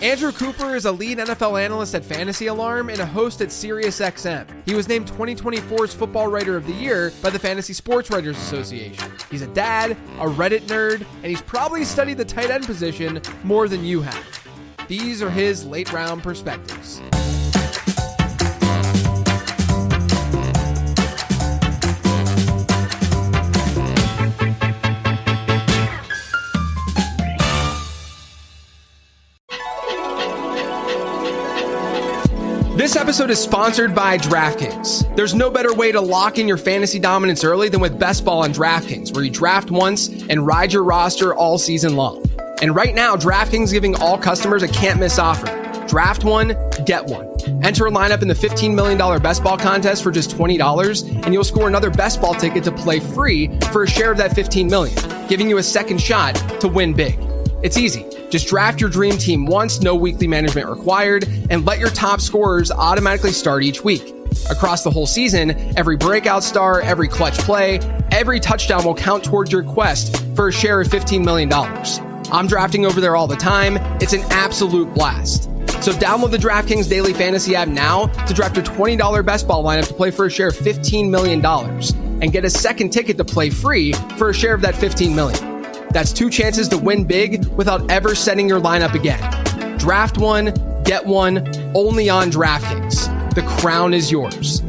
Andrew Cooper is a lead NFL analyst at Fantasy Alarm and a host at SiriusXM. He was named 2024's Football Writer of the Year by the Fantasy Sports Writers Association. He's a dad, a Reddit nerd, and he's probably studied the tight end position more than you have. These are his late round perspectives. This episode is sponsored by DraftKings. There's no better way to lock in your fantasy dominance early than with Best Ball on DraftKings, where you draft once and ride your roster all season long. And right now, DraftKings is giving all customers a can't-miss offer. Draft one, get one. Enter a lineup in the $15 million Best Ball contest for just $20, and you'll score another Best Ball ticket to play free for a share of that $15 million, giving you a second shot to win big. It's easy. Just draft your dream team once, no weekly management required, and let your top scorers automatically start each week. Across the whole season, every breakout star, every clutch play, every touchdown will count towards your quest for a share of $15 million. I'm drafting over there all the time. It's an absolute blast. So download the DraftKings Daily Fantasy app now to draft your $20 Best Ball lineup to play for a share of $15 million and get a second ticket to play free for a share of that $15 million. That's two chances to win big without ever setting your lineup again. Draft one, get one, only on DraftKings. The crown is yours.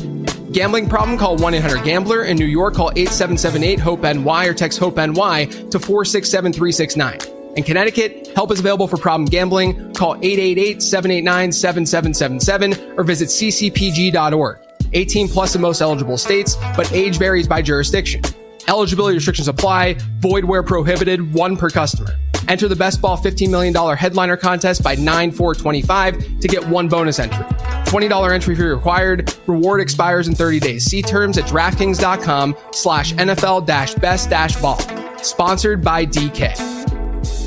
Gambling problem? Call 1-800-GAMBLER. In New York, call 877-8-HOPE-NY or text HOPE-NY to 467-369. In Connecticut, help is available for problem gambling. Call 888-789-7777 or visit ccpg.org. 18 plus in most eligible states, but age varies by jurisdiction. Eligibility restrictions apply. Void where prohibited. One per customer. Enter the Best Ball $15 million headliner contest by 9/4/25 to get one bonus entry. $20 entry fee required. Reward expires in 30 days. See terms at DraftKings.com/NFL-best-ball. Sponsored by DK.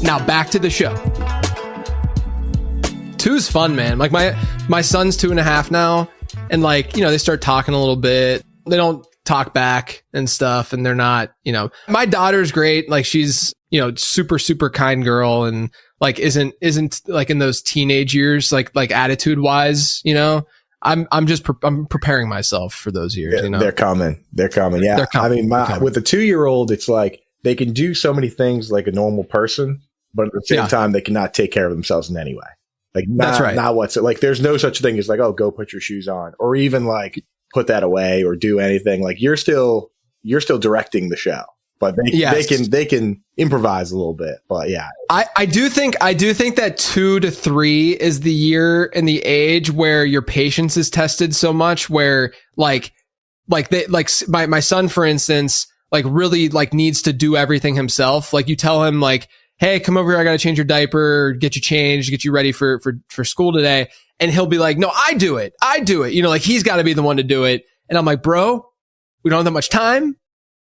Now back to the show. Two's fun, man. Like my son's 2.5 now, and like, you know, they start talking a little bit. They don't talk back and stuff, and they're not, you know, my daughter's great. Like, she's, you know, super kind girl, and like isn't like in those teenage years, like attitude wise, you know. I'm preparing myself for those years. You know, they're coming. Yeah, they're coming. I mean, with a 2-year-old, it's like they can do so many things like a normal person, but at the same time, they cannot take care of themselves in any way. Like, that's right. Not what's like. There's no such thing as like, oh, go put your shoes on, or even like put that away or do anything. Like, you're still directing the show, but they can improvise a little bit. But yeah, I do think that 2 to 3 is the year and the age where your patience is tested so much, where my son, for instance, like really like needs to do everything himself. Like, you tell him like, hey, come over here, I got to change your diaper, get you changed, get you ready for school today. And he'll be like, no, I do it. You know, like, he's got to be the one to do it. And I'm like, bro, we don't have that much time.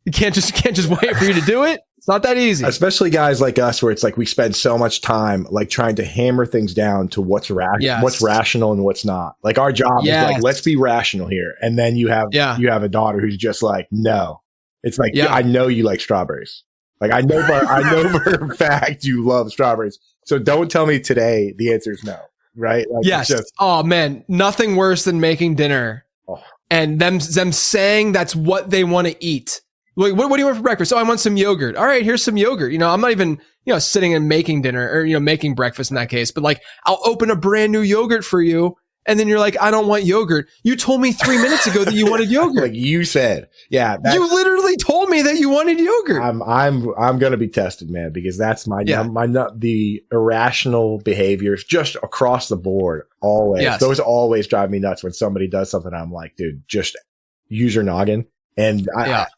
You can't just wait for you to do it. It's not that easy. Especially guys like us, where it's like we spend so much time like trying to hammer things down to what's rational and what's not. Like, our job is like, let's be rational here. And then you have a daughter who's just like, no. It's like, I know you like strawberries. Like, I know for a fact you love strawberries. So don't tell me today the answer is no. Right? Like, yes. Oh man, nothing worse than making dinner and them saying that's what they want to eat. Like, what do you want for breakfast? Oh, I want some yogurt. All right, here's some yogurt. You know, I'm not even, you know, sitting and making dinner or, you know, making breakfast in that case, but like, I'll open a brand new yogurt for you. And then you're like, I don't want yogurt. You told me 3 minutes ago that you wanted yogurt. Like you said. Yeah. You literally told me that you wanted yogurt. I'm going to be tested, man, because that's the irrational behaviors just across the board. Always. Yes. Those always drive me nuts when somebody does something. I'm like, dude, just use your noggin. And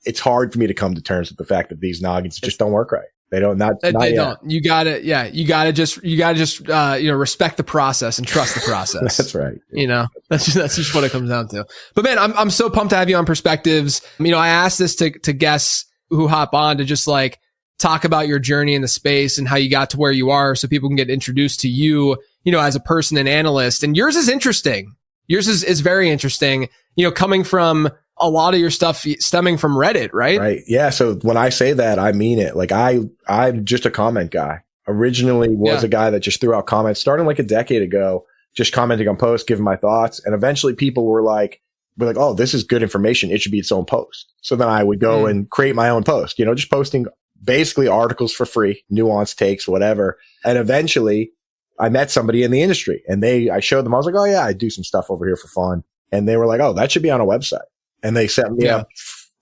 it's hard for me to come to terms with the fact that these noggins just don't work right. They don't. They don't. You gotta just respect the process and trust the process. That's right. You know, that's just what it comes down to. But man, I'm so pumped to have you on Perspectives. You know, I asked this to guests who hop on to just like talk about your journey in the space and how you got to where you are, so people can get introduced to you, you know, as a person and analyst. And yours is interesting. Yours is very interesting. You know, coming from a lot of your stuff stemming from Reddit, right? Right. Yeah. So when I say that, I mean it. Like, I'm just a comment guy. originally was a guy that just threw out comments starting like a decade ago, just commenting on posts, giving my thoughts. And eventually people were like, oh, this is good information. It should be its own post. So then I would go and create my own post, just posting basically articles for free, nuanced takes, whatever. And eventually I met somebody in the industry and I showed them, I was like, oh yeah, I do some stuff over here for fun. And they were like, oh, that should be on a website. And they set me up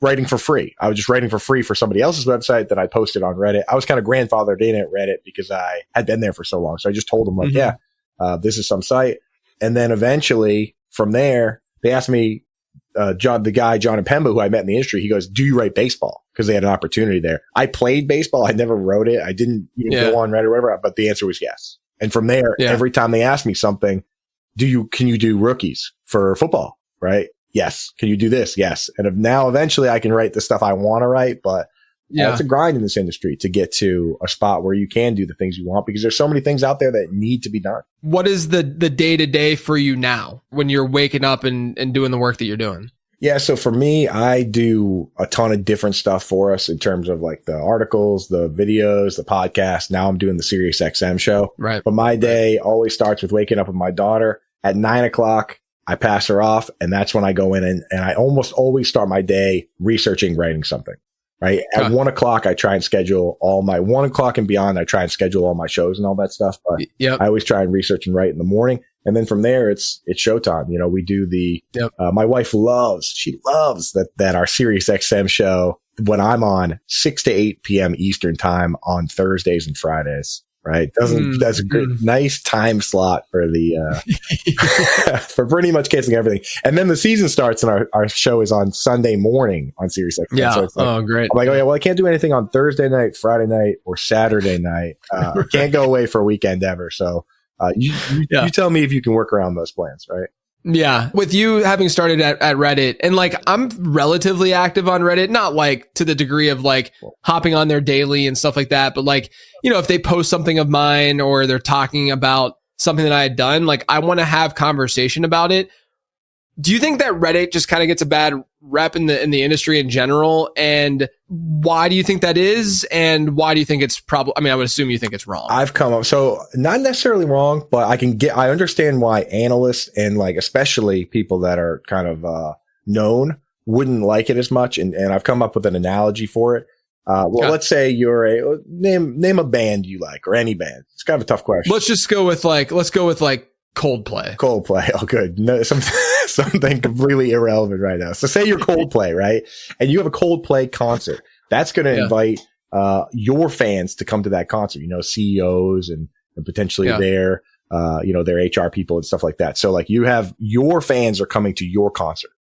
writing for free. I was just writing for free for somebody else's website that I posted on Reddit. I was kind of grandfathered in at Reddit because I had been there for so long. So I just told them like, this is some site. And then eventually from there, they asked me, John and Pemba, who I met in the industry, he goes, do you write baseball? Because they had an opportunity there. I played baseball. I never wrote it. I didn't even go on Reddit or whatever, but the answer was yes. And from there, every time they asked me something, can you do rookies for football? Right? Yes. Can you do this? Yes. And now eventually I can write the stuff I want to write, but it's a grind in this industry to get to a spot where you can do the things you want because there's so many things out there that need to be done. What is the day-to-day for you now when you're waking up and doing the work that you're doing? Yeah. So for me, I do a ton of different stuff for us in terms of like the articles, the videos, the podcast. Now I'm doing the Sirius XM show. Right. But my day always starts with waking up with my daughter at 9:00. I pass her off and that's when I go in and I almost always start my day researching, writing something. Right. At 1:00, I try and schedule all my 1:00 and beyond. I try and schedule all my shows and all that stuff. But I always try and research and write in the morning. And then from there, it's showtime. We do my wife loves that our Sirius XM show when I'm on 6 to 8 p.m. Eastern time on Thursdays and Fridays. Right. That's a great, nice time slot for for pretty much canceling everything. And then the season starts and our show is on Sunday morning on Sirius XM. Yeah. So it's like, great. I'm like, well, I can't do anything on Thursday night, Friday night, or Saturday night. I can't go away for a weekend ever. So you tell me if you can work around those plans, right? Yeah. With you having started at Reddit and like I'm relatively active on Reddit, not like to the degree of like hopping on there daily and stuff like that. But like, if they post something of mine or they're talking about something that I had done, like I want to have conversation about it. Do you think that Reddit just kind of gets a bad rep in the industry in general? And why do you think that is? And why do you think it's I would assume you think it's wrong. I've come up, so not necessarily wrong, but I understand why analysts and like, especially people that are kind of, known wouldn't like it as much. And I've come up with an analogy for it. Let's say you're name a band you like or any band. It's kind of a tough question. Let's go with Coldplay. Oh, good. No, something completely irrelevant right now. So say you're Coldplay, right? And you have a Coldplay concert. That's going to invite your fans to come to that concert, CEOs and potentially their HR people and stuff like that. So like you have your fans are coming to your concert.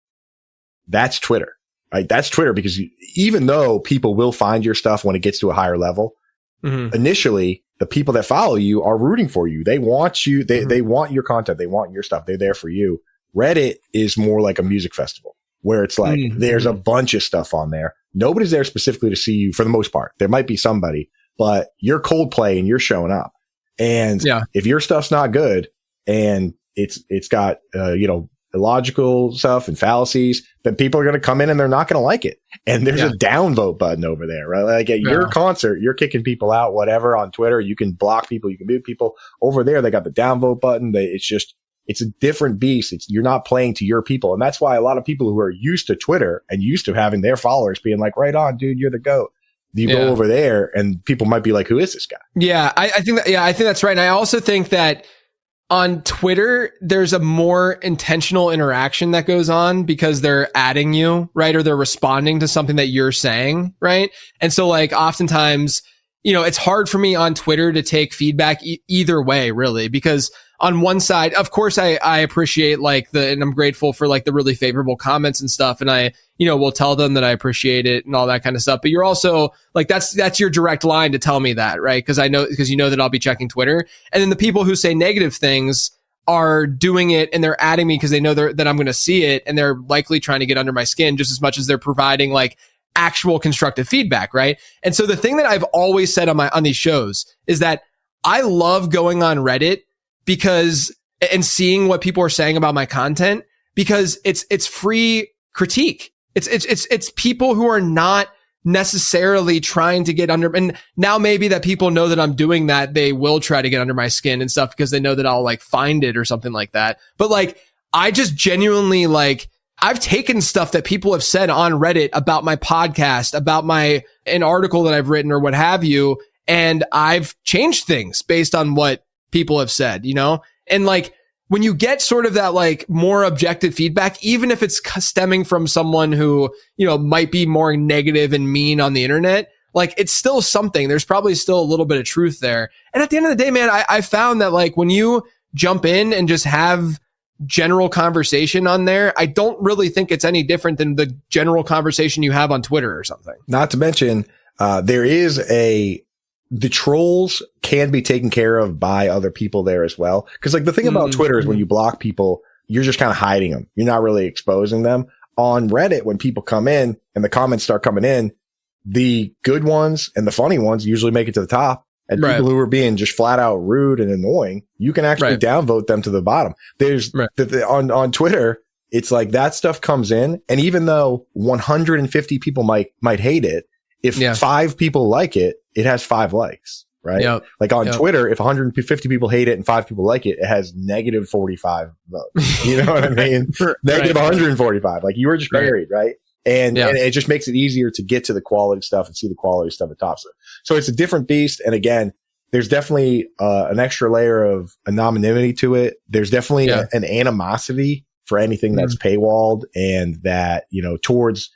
That's Twitter, right? That's Twitter because even though people will find your stuff when it gets to a higher level, initially, the people that follow you are rooting for you. They want you. They want your content. They want your stuff. They're there for you. Reddit is more like a music festival where it's like there's a bunch of stuff on there. Nobody's there specifically to see you for the most part. There might be somebody, but you're Coldplay and you're showing up. And if your stuff's not good and it's got, illogical stuff and fallacies, then people are going to come in and they're not going to like it. And there's a downvote button over there, right? Like at your concert, you're kicking people out, whatever on Twitter. You can block people. You can mute people. Over there, they got the downvote button. It's a different beast. You're not playing to your people. And that's why a lot of people who are used to Twitter and used to having their followers being like, right on, dude, you're the GOAT. You go over there and people might be like, who is this guy? Yeah, I think that's right. And I also think that on Twitter, there's a more intentional interaction that goes on because they're adding you, right? Or they're responding to something that you're saying, right? And so like oftentimes, it's hard for me on Twitter to take feedback either way, really, because on one side, of course, I appreciate and I'm grateful for like the really favorable comments and stuff. And I, will tell them that I appreciate it and all that kind of stuff. But you're also like, that's your direct line to tell me that, right? Because that I'll be checking Twitter. And then the people who say negative things are doing it and they're adding me because they know that I'm going to see it. And they're likely trying to get under my skin just as much as they're providing like actual constructive feedback, right? And so the thing that I've always said on these shows is that I love going on Reddit and seeing what people are saying about my content because it's free critique. It's people who are not necessarily trying to get under, and now maybe that people know that I'm doing that, they will try to get under my skin and stuff because they know that I'll like find it or something like that. But like, I just genuinely like, I've taken stuff that people have said on Reddit about my podcast, about an article that I've written or what have you, and I've changed things based on what people have said, you know? And like, when you get sort of that like more objective feedback, even if it's stemming from someone who, you know, might be more negative and mean on the internet, like it's still something. There's probably still a little bit of truth there. And at the end of the day, man, I found that like when you jump in and just have general conversation on there, I don't really think it's any different than the general conversation you have on Twitter or something. Not to mention, the trolls can be taken care of by other people there as well. Cause like the thing about Twitter is when you block people, you're just kind of hiding them. You're not really exposing them. On Reddit, when people come in and the comments start coming in, the good ones and the funny ones usually make it to the top. And people who are being just flat out rude and annoying, you can actually downvote them to the bottom. There's on Twitter, it's like that stuff comes in. And even though 150 people might hate it, if 5 people like it, it has 5 likes, right? Yep. Like on Twitter, if 150 people hate it and 5 people like it, it has negative 45 votes. You know what I mean? Negative 145. Like you were just buried, right? And it just makes it easier to get to the quality stuff and see the quality stuff at top. So it's a different beast. And again, there's definitely an extra layer of anonymity to it. There's definitely an animosity for anything that's paywalled and that, you know, towards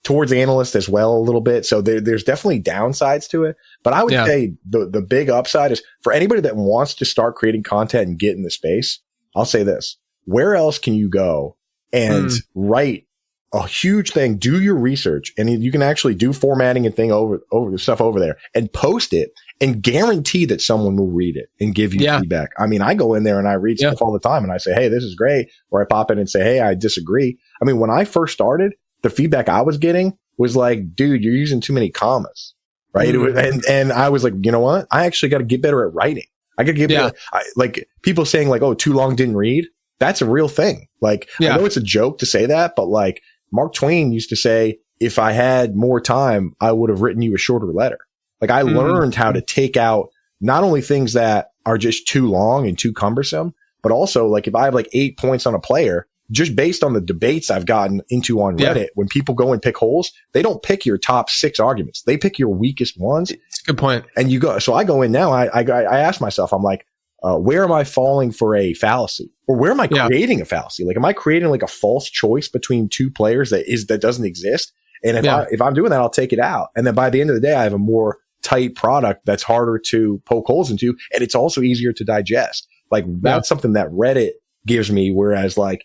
analysts as well a little bit. So there's definitely downsides to it. But I would say the big upside is for anybody that wants to start creating content and get in the space. I'll say this: where else can you go and write a huge thing, do your research, and you can actually do formatting and thing over the stuff over there and post it and guarantee that someone will read it and give you feedback. I mean, I go in there and I read stuff all the time and I say, hey, this is great. Or I pop in and say, hey, I disagree. I mean, when I first started, the feedback I was getting was like, dude, you're using too many commas, right? And I was like, you know what? I actually got to get better at writing. I got to get better. Like people saying like, oh, too long didn't read. That's a real thing. Like, I know it's a joke to say that, but like, Mark Twain used to say, if I had more time, I would have written you a shorter letter. Like I learned how to take out not only things that are just too long and too cumbersome, but also like if I have like 8 points on a player, just based on the debates I've gotten into on Reddit, when people go and pick holes, they don't pick your top 6 arguments. They pick your weakest ones. It's a good point. And so I go in now, I ask myself, I'm like, where am I falling for a fallacy? Or where am I creating a fallacy? Like, am I creating like a false choice between 2 players that doesn't exist? And if I'm doing that, I'll take it out. And then by the end of the day, I have a more tight product that's harder to poke holes into. And it's also easier to digest. Like that's something that Reddit gives me. Whereas like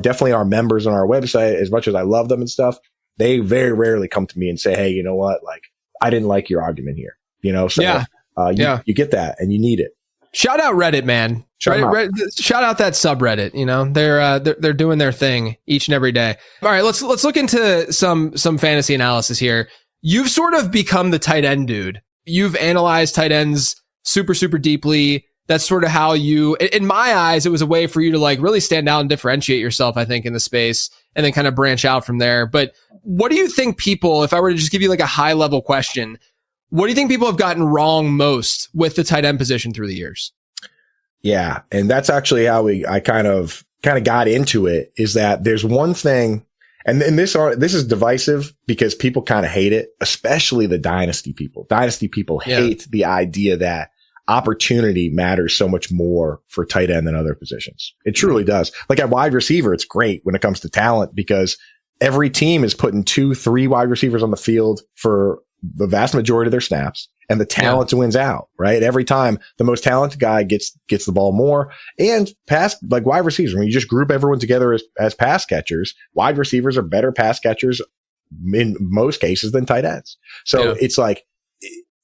definitely our members on our website, as much as I love them and stuff, they very rarely come to me and say, hey, you know what? Like I didn't like your argument here, you know? So you get that and you need it. Shout out Reddit, man. Shout out that subreddit. You know, they're doing their thing each and every day. All right, let's look into some fantasy analysis here. You've sort of become the tight end dude. You've analyzed tight ends super, super deeply. That's sort of how you, in my eyes, it was a way for you to like really stand out and differentiate yourself, I think, in the space and then kind of branch out from there. But what do you think people, if I were to just give you like a high level question, what do you think people have gotten wrong most with the tight end position through the years? Yeah. And that's actually how I kind of got into it, is that there's one thing, and this is divisive because people kind of hate it, especially the dynasty people. Dynasty people hate the idea that opportunity matters so much more for tight end than other positions. It truly does. Like at wide receiver, it's great when it comes to talent because every team is putting 2-3 wide receivers on the field for the vast majority of their snaps, and the talent wins out, right? Every time the most talented guy gets the ball more. And like wide receivers, when you just group everyone together as pass catchers, wide receivers are better pass catchers in most cases than tight ends. So it's like,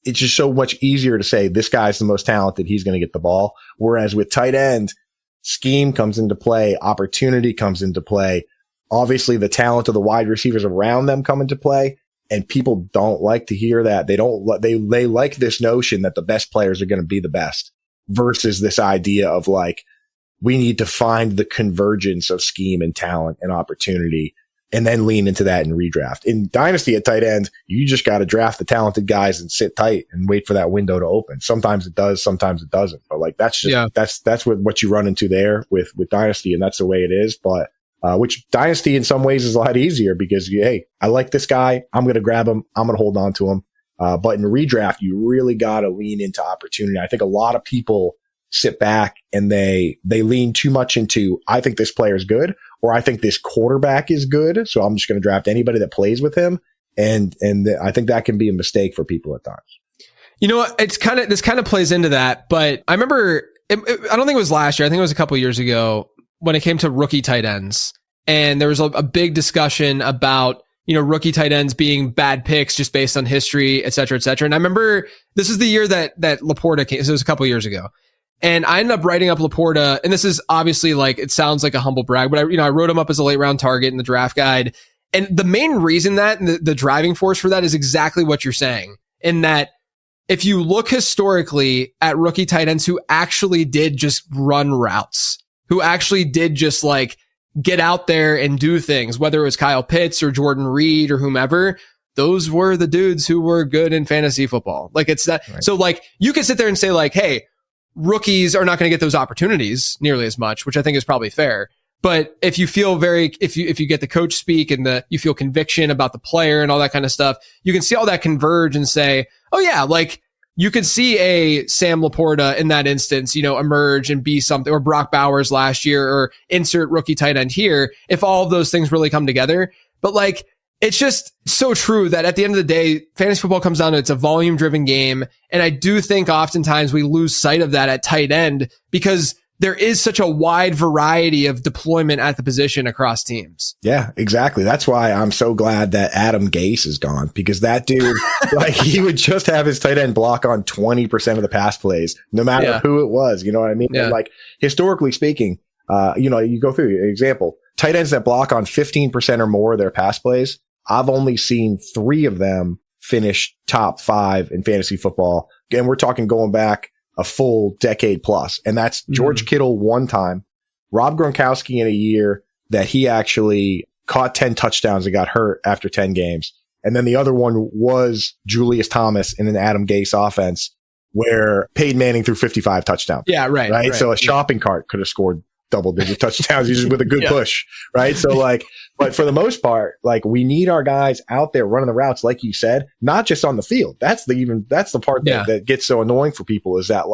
it's just so much easier to say this guy's the most talented, he's going to get the ball. Whereas with tight end, scheme comes into play, opportunity comes into play. Obviously the talent of the wide receivers around them come into play. And people don't like to hear that. They like this notion that the best players are going to be the best versus this idea of like, we need to find the convergence of scheme and talent and opportunity and then lean into that and redraft. In Dynasty at tight end, you just got to draft the talented guys and sit tight and wait for that window to open. Sometimes it does, sometimes it doesn't. But like that's just that's what you run into there with Dynasty, and that's the way it is. But which Dynasty in some ways is a lot easier because hey, I like this guy, I'm going to grab him, I'm going to hold on to him. But in redraft, you really got to lean into opportunity. I think a lot of people sit back and they lean too much into, I think this player is good, or I think this quarterback is good, so I'm just going to draft anybody that plays with him. And I think that can be a mistake for people at times. You know what? This kind of plays into that, but I remember, I don't think it was last year. I think it was a couple of years ago when it came to rookie tight ends. And there was a big discussion about, rookie tight ends being bad picks just based on history, et cetera, et cetera. And I remember this is the year that Laporta came. So it was a couple of years ago. And I ended up writing up Laporta. And this is obviously it sounds like a humble brag, but I wrote him up as a late round target in the draft guide. And the main reason that the driving force for that is exactly what you're saying, in that if you look historically at rookie tight ends who actually did just run routes, who actually did just get out there and do things, whether it was Kyle Pitts or Jordan Reed or whomever, those were the dudes who were good in fantasy football. It's that. Right. So you could sit there and say hey, rookies are not going to get those opportunities nearly as much, which I think is probably fair. But if you feel if you get the coach speak and you feel conviction about the player and all that kind of stuff, you can see all that converge and say, oh yeah, you could see a Sam Laporta in that instance, emerge and be something, or Brock Bowers last year, or insert rookie tight end here, if all of those things really come together. But it's just so true that at the end of the day, fantasy football comes down to it's a volume driven game. And I do think oftentimes we lose sight of that at tight end because there is such a wide variety of deployment at the position across teams. Yeah, exactly. That's why I'm so glad that Adam Gase is gone, because that dude, he would just have his tight end block on 20% of the pass plays, no matter who it was. You know what I mean? Yeah. And historically speaking, you go through your example, tight ends that block on 15% or more of their pass plays. I've only seen 3 of them finish top 5 in fantasy football. And we're talking going back a full decade plus. And that's George Kittle one time, Rob Gronkowski in a year that he actually caught 10 touchdowns and got hurt after 10 games. And then the other one was Julius Thomas in an Adam Gase offense where Peyton Manning threw 55 touchdowns. Yeah, right. So a shopping cart could have scored double-digit touchdowns usually with a good push, right? So but for the most part, we need our guys out there running the routes, like you said, not just on the field. That's the part that gets so annoying for people, is that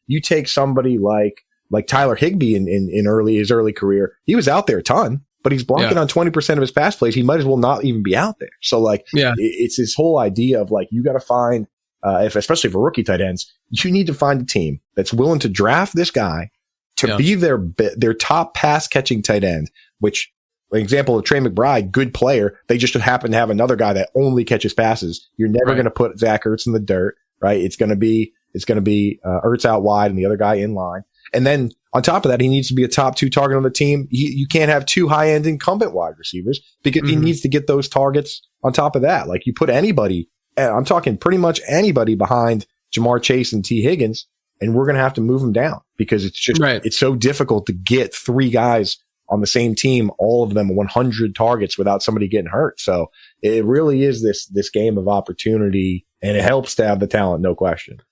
you take somebody like Tyler Higbee in his early career, he was out there a ton, but he's blocking on 20% of his pass plays. He might as well not even be out there. So it's this whole idea of you got to find, especially for rookie tight ends, you need to find a team that's willing to draft this guy to be their top pass catching tight end, which, for example of Trey McBride, good player. They just happen to have another guy that only catches passes. You're never going to put Zach Ertz in the dirt, right? It's going to be Ertz out wide and the other guy in line. And then on top of that, he needs to be a top 2 target on the team. You can't have 2 high end incumbent wide receivers because he needs to get those targets on top of that. You put anybody, I'm talking pretty much anybody behind Jamar Chase and T Higgins, and we're going to have to move them down because it's just, it's so difficult to get 3 guys on the same team, all of them 100 targets without somebody getting hurt. So it really is this game of opportunity, and it helps to have the talent, no question.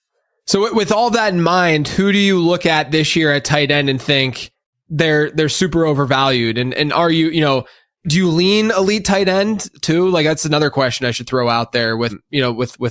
So with all that in mind, who do you look at this year at tight end and think they're super overvalued? And are you, do you lean elite tight end too? That's another question I should throw out there with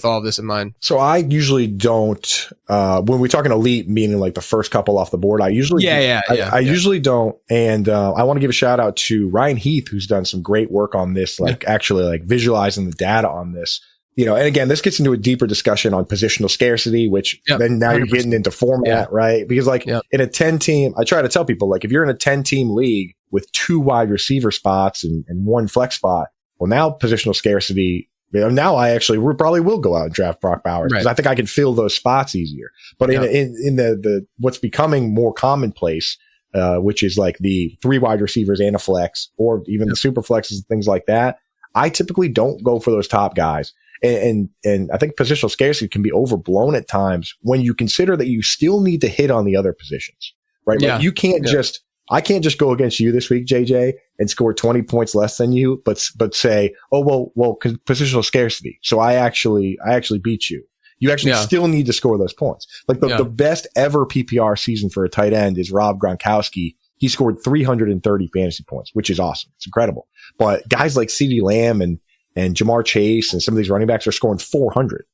all of this in mind. So I usually don't, when we're talking elite, meaning the first couple off the board, I usually, I usually don't. And, I want to give a shout out to Ryan Heath, who's done some great work on this, actually visualizing the data on this. And again, this gets into a deeper discussion on positional scarcity, which then now 100%. You're getting into format, right? Because in a 10 team, I try to tell people, if you're in a 10 team league with 2 wide receiver spots and 1 flex spot, well, now positional scarcity, now we probably will go out and draft Brock Bowers because I think I can fill those spots easier. But in the what's becoming more commonplace, which is the 3 wide receivers and a flex, or even the super flexes and things like that, I typically don't go for those top guys. And I think positional scarcity can be overblown at times when you consider that you still need to hit on the other positions, right? You can't just I can't just go against you this week, JJ, and score 20 points less than you, but say, oh, well, positional scarcity. So I actually beat you. You actually still need to score those points. Like the best ever PPR season for a tight end is Rob Gronkowski. He scored 330 fantasy points, which is awesome. It's incredible. But guys like CeeDee Lamb and Jamar Chase and some of these running backs are scoring 400.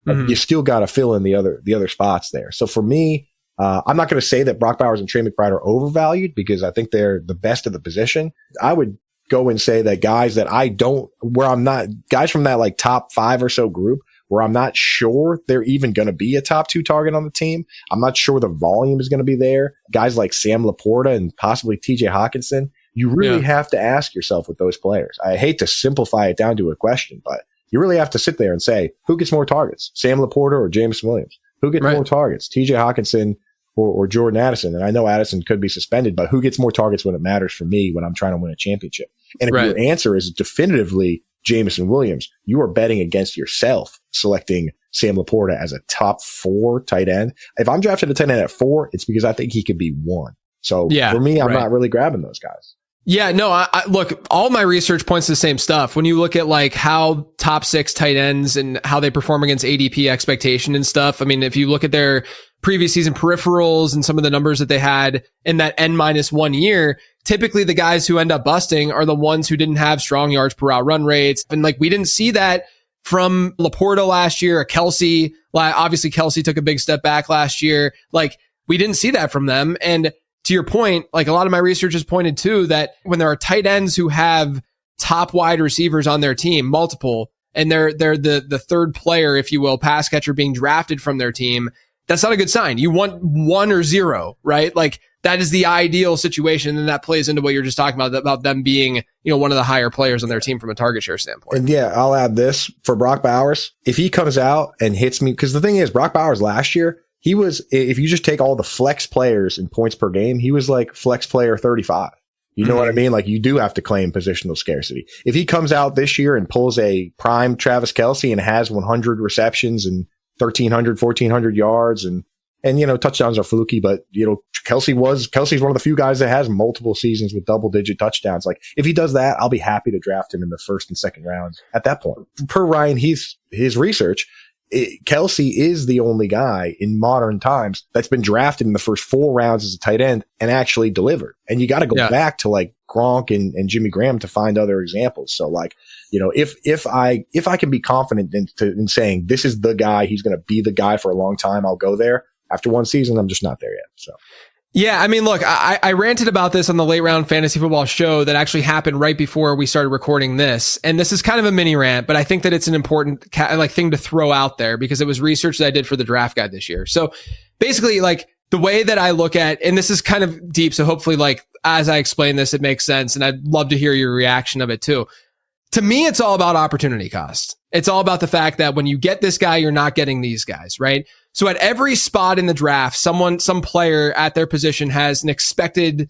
You still got to fill in the other spots there. So for me, I'm not going to say that Brock Bowers and Trey McBride are overvalued because I think they're the best of the position. I would go and say that guys that guys from that like top 5 or so group where I'm not sure they're even going to be a top 2 target on the team. I'm not sure the volume is going to be there. Guys like Sam Laporta and possibly TJ Hawkinson, you really have to ask yourself with those players. I hate to simplify it down to a question, but you really have to sit there and say, who gets more targets, Sam Laporta or Jameson Williams? Who gets more targets, TJ Hawkinson or Jordan Addison? And I know Addison could be suspended, but who gets more targets when it matters for me when I'm trying to win a championship? And if your answer is definitively Jameson Williams, you are betting against yourself selecting Sam Laporta as a top 4 tight end. If I'm drafting a tight end at 4, it's because I think he could be 1. So for me, I'm not really grabbing those guys. Yeah, no, I look, all my research points to the same stuff. When you look at like how top 6 tight ends and how they perform against ADP expectation and stuff. I mean, if you look at their previous season peripherals and some of the numbers that they had in that N-1 year, typically the guys who end up busting are the ones who didn't have strong yards per route run rates. And like, we didn't see that from Laporta last year, or Kelce. Like, obviously Kelce took a big step back last year. Like, we didn't see that from them. And to your point, like a lot of my research has pointed to that when there are tight ends who have top wide receivers on their team, multiple, and they're the third player, if you will, pass catcher being drafted from their team, that's not a good sign. You want 1 or 0, right? Like that is the ideal situation. And that plays into what you're just talking about them being, one of the higher players on their team from a target share standpoint. And yeah, I'll add this for Brock Bowers. If he comes out and hits me, because the thing is, Brock Bowers last year, he was, if you just take all the flex players in points per game, he was like flex player 35. You know what I mean? Like you do have to claim positional scarcity. If he comes out this year and pulls a prime Travis Kelce and has 100 receptions and 1,300, 1,400 yards and touchdowns are fluky, but Kelce's one of the few guys that has multiple seasons with double digit touchdowns. Like if he does that, I'll be happy to draft him in the 1st and 2nd rounds at that point. Per Ryan Heath's research, Kelce is the only guy in modern times that's been drafted in the first 4 rounds as a tight end and actually delivered. And you got to go back to like Gronk and Jimmy Graham to find other examples. So like, if I can be confident in saying this is the guy, he's going to be the guy for a long time, I'll go there. After 1 season, I'm just not there yet. So. Yeah, I mean, look, I ranted about this on the Late Round Fantasy Football show that actually happened right before we started recording this. And this is kind of a mini rant, but I think that it's an important thing to throw out there because it was research that I did for the draft guide this year. So basically, like the way that I look at, and this is kind of deep, so hopefully like as I explain this, it makes sense. And I'd love to hear your reaction of it too. To me, it's all about opportunity cost. It's all about the fact that when you get this guy, you're not getting these guys, right? So at every spot in the draft, some player at their position has an expected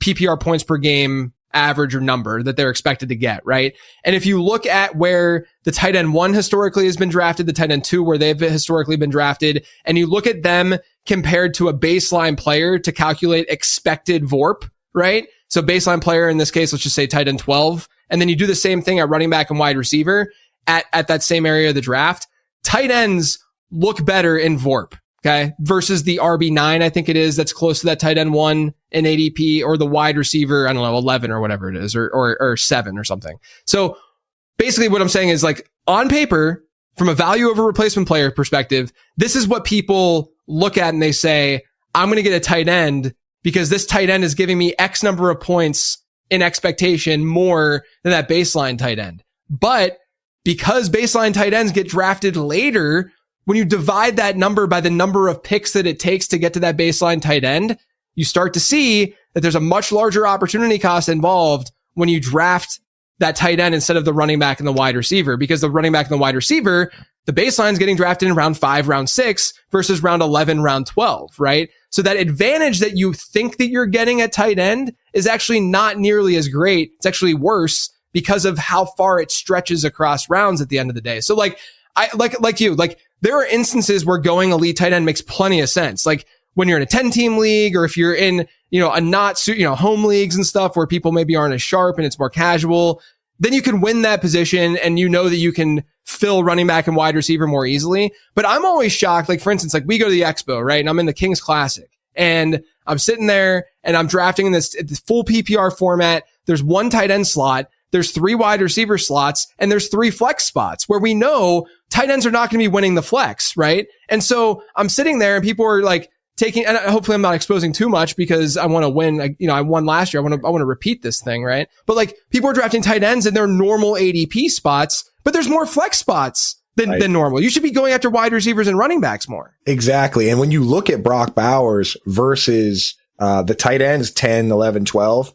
PPR points per game average or number that they're expected to get, right? And if you look at where the tight end 1 historically has been drafted, the tight end 2 where they've historically been drafted, and you look at them compared to a baseline player to calculate expected VORP, right? So baseline player in this case, let's just say tight end 12. And then you do the same thing at running back and wide receiver at that same area of the draft. Tight ends look better in VORP, okay? Versus the RB9, I think it is, that's close to that tight end 1 in ADP, or the wide receiver, I don't know, 11 or whatever it is, or 7 or something. So basically what I'm saying is like on paper, from a value over replacement player perspective, this is what people look at and they say, I'm going to get a tight end because this tight end is giving me X number of points in expectation more than that baseline tight end. But because baseline tight ends get drafted later, when you divide that number by the number of picks that it takes to get to that baseline tight end, you start to see that there's a much larger opportunity cost involved when you draft that tight end instead of the running back and the wide receiver, because the running back and the wide receiver, the baseline is getting drafted in round 5, round 6 versus round 11, round 12, right? So that advantage that you think that you're getting at tight end is actually not nearly as great. It's actually worse because of how far it stretches across rounds at the end of the day. So like there are instances where going elite tight end makes plenty of sense. Like when you're in a 10-team league, or if you're in a not, home leagues and stuff where people maybe aren't as sharp and it's more casual, then you can win that position and you know that you can fill running back and wide receiver more easily. But I'm always shocked. Like, for instance, like we go to the Expo, right? And I'm in the Kings Classic and I'm sitting there and I'm drafting in this full PPR format. There's one tight end slot. There's 3 wide receiver slots and there's 3 flex spots where we know tight ends are not going to be winning the flex, right? And so I'm sitting there and people are like taking, and hopefully I'm not exposing too much because I want to win. I won last year. I want to repeat this thing, right? But like people are drafting tight ends in their normal ADP spots, but there's more flex spots than normal. You should be going after wide receivers and running backs more. Exactly. And when you look at Brock Bowers versus the tight ends 10, 11, 12,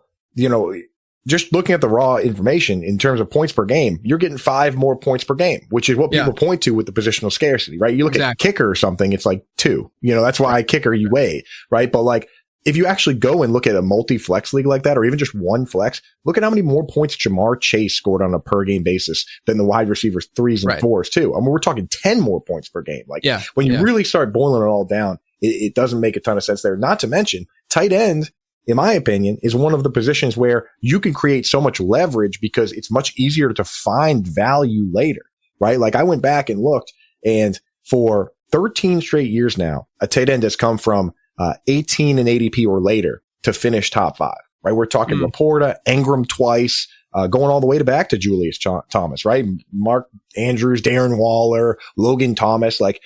just looking at the raw information in terms of points per game, you're getting 5 more points per game, which is what people point to with the positional scarcity, right? You look at kicker or something, it's like 2, that's why kicker you weigh, right? But like, if you actually go and look at a multi-flex league like that, or even just one flex, look at how many more points Jamar Chase scored on a per game basis than the wide receivers 3s and 4s too. I mean, we're talking 10 more points per game. Like when you really start boiling it all down, it doesn't make a ton of sense there. Not to mention tight end, in my opinion, is one of the positions where you can create so much leverage because it's much easier to find value later, right? Like I went back and looked, and for 13 straight years now, a tight end has come from 18 in ADP or later to finish top 5, right? We're talking Laporta, Engram twice, going all the way back to Julius Thomas, right? Mark Andrews, Darren Waller, Logan Thomas. Like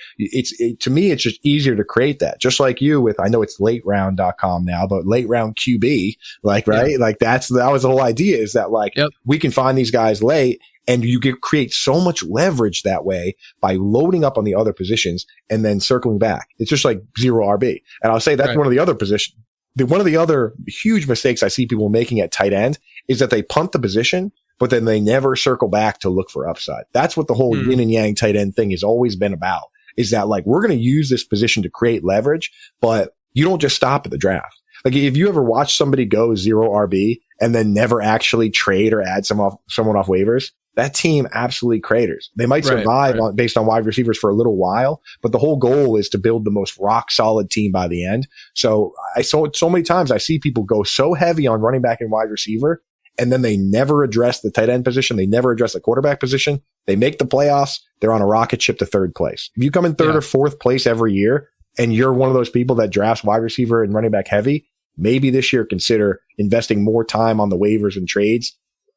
to me, it's just easier to create that. Just like you with, I know it's lateround.com now, but late round QB, like, right? Yeah. Like that was the whole idea, is that like, we can find these guys late and you can create so much leverage that way by loading up on the other positions and then circling back. It's just like 0 RB. And I'll say that's one of the other positions. One of the other huge mistakes I see people making at tight end is that they punt the position, but then they never circle back to look for upside. That's what the whole yin and yang tight end thing has always been about, is that like, we're going to use this position to create leverage, but you don't just stop at the draft. Like if you ever watch somebody go 0 RB and then never actually trade or add someone off waivers, that team absolutely craters. They might survive based on wide receivers for a little while, but the whole goal is to build the most rock solid team by the end. So I saw it so many times. I see people go so heavy on running back and wide receiver, and then they never address the tight end position. They never address the quarterback position. They make the playoffs. They're on a rocket ship to 3rd place. If you come in 3rd or 4th place every year and you're one of those people that drafts wide receiver and running back heavy, maybe this year consider investing more time on the waivers and trades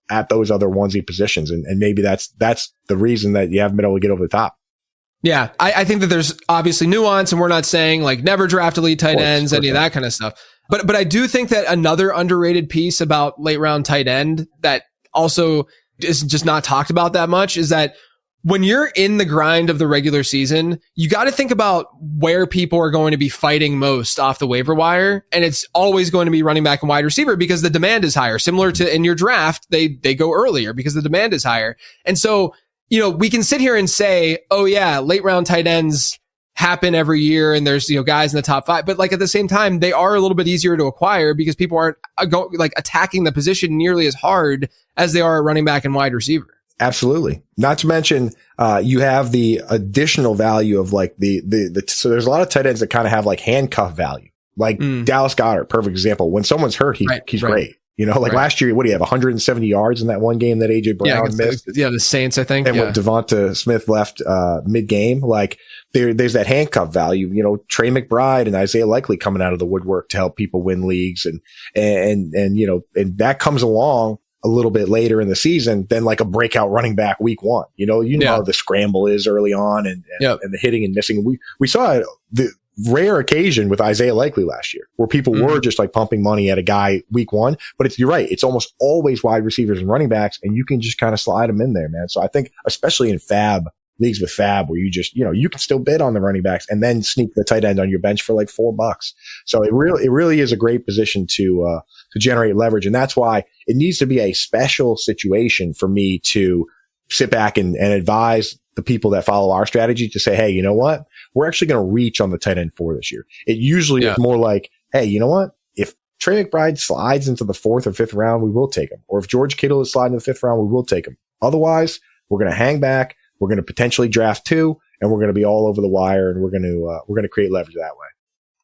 at those other onesie positions. And maybe that's the reason that you haven't been able to get over the top. Yeah. I think that there's obviously nuance, and we're not saying like never draft elite tight ends, any of that kind of stuff. But I do think that another underrated piece about late round tight end that also is just not talked about that much is that when you're in the grind of the regular season, you got to think about where people are going to be fighting most off the waiver wire. And it's always going to be running back and wide receiver because the demand is higher. Similar to in your draft, they go earlier because the demand is higher. And so, we can sit here and say, oh yeah, late round tight ends happen every year and there's, guys in the top 5, but like at the same time, they are a little bit easier to acquire because people aren't attacking the position nearly as hard as they are at running back and wide receiver. Absolutely. Not to mention, you have the additional value of like so there's a lot of tight ends that kind of have like handcuff value, like Dallas Goedert, perfect example. When someone's hurt, he's great. Last year, what do you have? 170 yards in that one game that AJ Brown missed. The Saints, I think. And when Devonta Smith left, mid game, like there's that handcuff value, Trey McBride and Isaiah Likely coming out of the woodwork to help people win leagues. And that comes along a little bit later in the season than like a breakout running back week 1. How the scramble is early on and the hitting and missing. We saw it, the rare occasion with Isaiah Likely last year where people were just like pumping money at a guy week 1, but you're right. It's almost always wide receivers and running backs, and you can just kind of slide them in there, man. So I think especially in leagues with fab where you just, you can still bid on the running backs and then sneak the tight end on your bench for like $4. So it really is a great position to generate leverage. And that's why it needs to be a special situation for me to sit back and advise the people that follow our strategy to say, hey, you know what? We're actually going to reach on the tight end 4 this year. It usually is more like, hey, you know what? If Trey McBride slides into the 4th or 5th round, we will take him. Or if George Kittle is sliding in the 5th round, we will take him. Otherwise, we're going to hang back. We're going to potentially draft 2, and we're going to be all over the wire, and we're going to create leverage that way.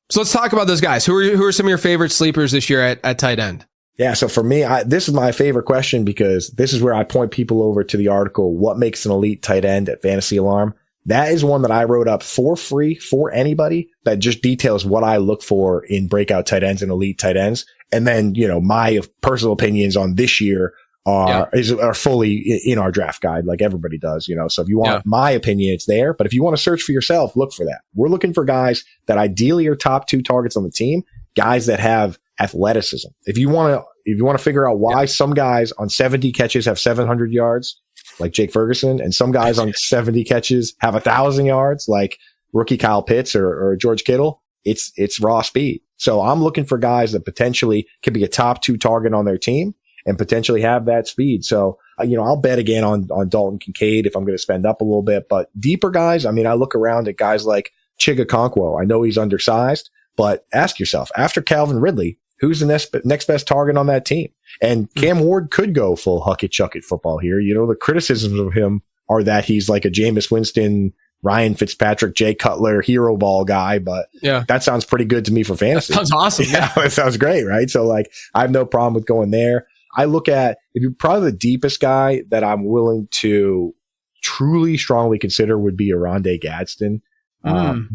So let's talk about those guys. Who are some of your favorite sleepers this year at tight end? Yeah, so for me, this is my favorite question because this is where I point people over to the article, What Makes an Elite Tight End at Fantasy Alarm. That is one that I wrote up for free for anybody that just details what I look for in breakout tight ends and elite tight ends. And then, my personal opinions on this year are fully in our draft guide, like everybody does, So if you want my opinion, it's there. But if you want to search for yourself, look for that. We're looking for guys that ideally are top 2 targets on the team, guys that have athleticism. If you want to figure out why some guys on 70 catches have 700 yards, like Jake Ferguson, and some guys on 70 catches have 1,000 yards, like rookie Kyle Pitts or George Kittle, it's raw speed. So I'm looking for guys that potentially can be a top 2 target on their team and potentially have that speed. So, I'll bet again on Dalton Kincaid if I'm going to spend up a little bit, but deeper guys, I look around at guys like Chiga Okonkwo. I know he's undersized, but ask yourself, after Calvin Ridley, who's the next best target on that team? And Cam Ward could go full huck-it-chuck-it football here. The criticisms of him are that he's like a Jameis Winston, Ryan Fitzpatrick, Jay Cutler, hero ball guy, but that sounds pretty good to me for fantasy. That sounds awesome. Yeah, it sounds great, right? So I have no problem with going there. I look at, if you're probably the deepest guy that I'm willing to truly strongly consider would be Aron Gadston.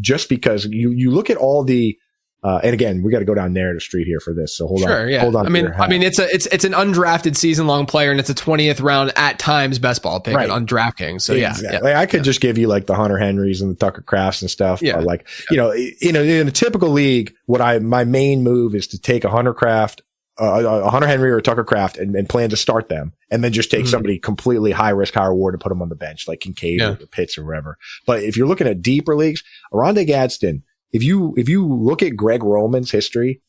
Just because you look at all the, and again, we got to go down narrative street here for this. So hold on. Yeah. Hold on. It's an undrafted season long player, and it's a 20th round at times best ball pick on DraftKings. So exactly. I could just give you like the Hunter Henrys and the Tucker Crafts and stuff. Yeah. But in a typical league, my main move is to take a Hunter Henry or a Tucker Craft and plan to start them, and then just take somebody completely high risk, high reward and put them on the bench, like Kincaid or Pitts or whatever. But if you're looking at deeper leagues, Aron Gadston, if you look at Greg Roman's history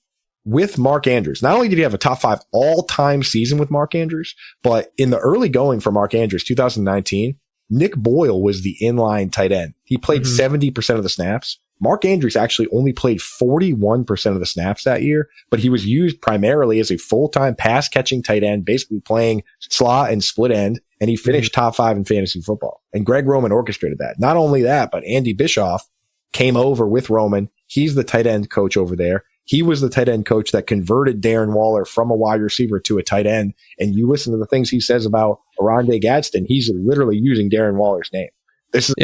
with Mark Andrews, not only did he have a top 5 all-time season with Mark Andrews, but in the early going for Mark Andrews, 2019, Nick Boyle was the inline tight end. He played 70% of the snaps. Mark Andrews actually only played 41% of the snaps that year, but he was used primarily as a full-time pass-catching tight end, basically playing slot and split end, and he finished top 5 in fantasy football. And Greg Roman orchestrated that. Not only that, but Andy Bischoff came over with Roman. He's the tight end coach over there. He was the tight end coach that converted Darren Waller from a wide receiver to a tight end. And you listen to the things he says about Aron Gadston, he's literally using Darren Waller's name. This is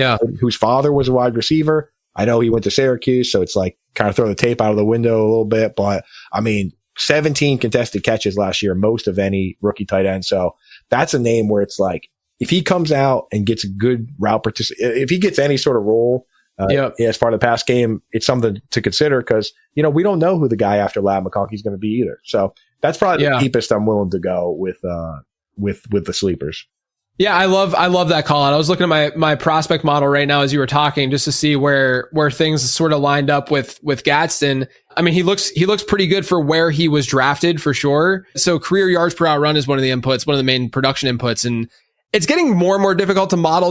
whose father was a wide receiver. I know he went to Syracuse, so it's like kind of throw the tape out of the window a little bit. But 17 contested catches last year, most of any rookie tight end. So that's a name where it's like, if he comes out and gets a good route if he gets any sort of role, as part of the pass game, it's something to consider because, we don't know who the guy after Lab McConkey is going to be either. So that's probably the deepest I'm willing to go with the sleepers. Yeah, I love that call out. I was looking at my prospect model right now as you were talking, just to see where things sort of lined up with Gadston. He looks pretty good for where he was drafted for sure. So career yards per out run is one of the inputs, one of the main production inputs, and it's getting more and more difficult to model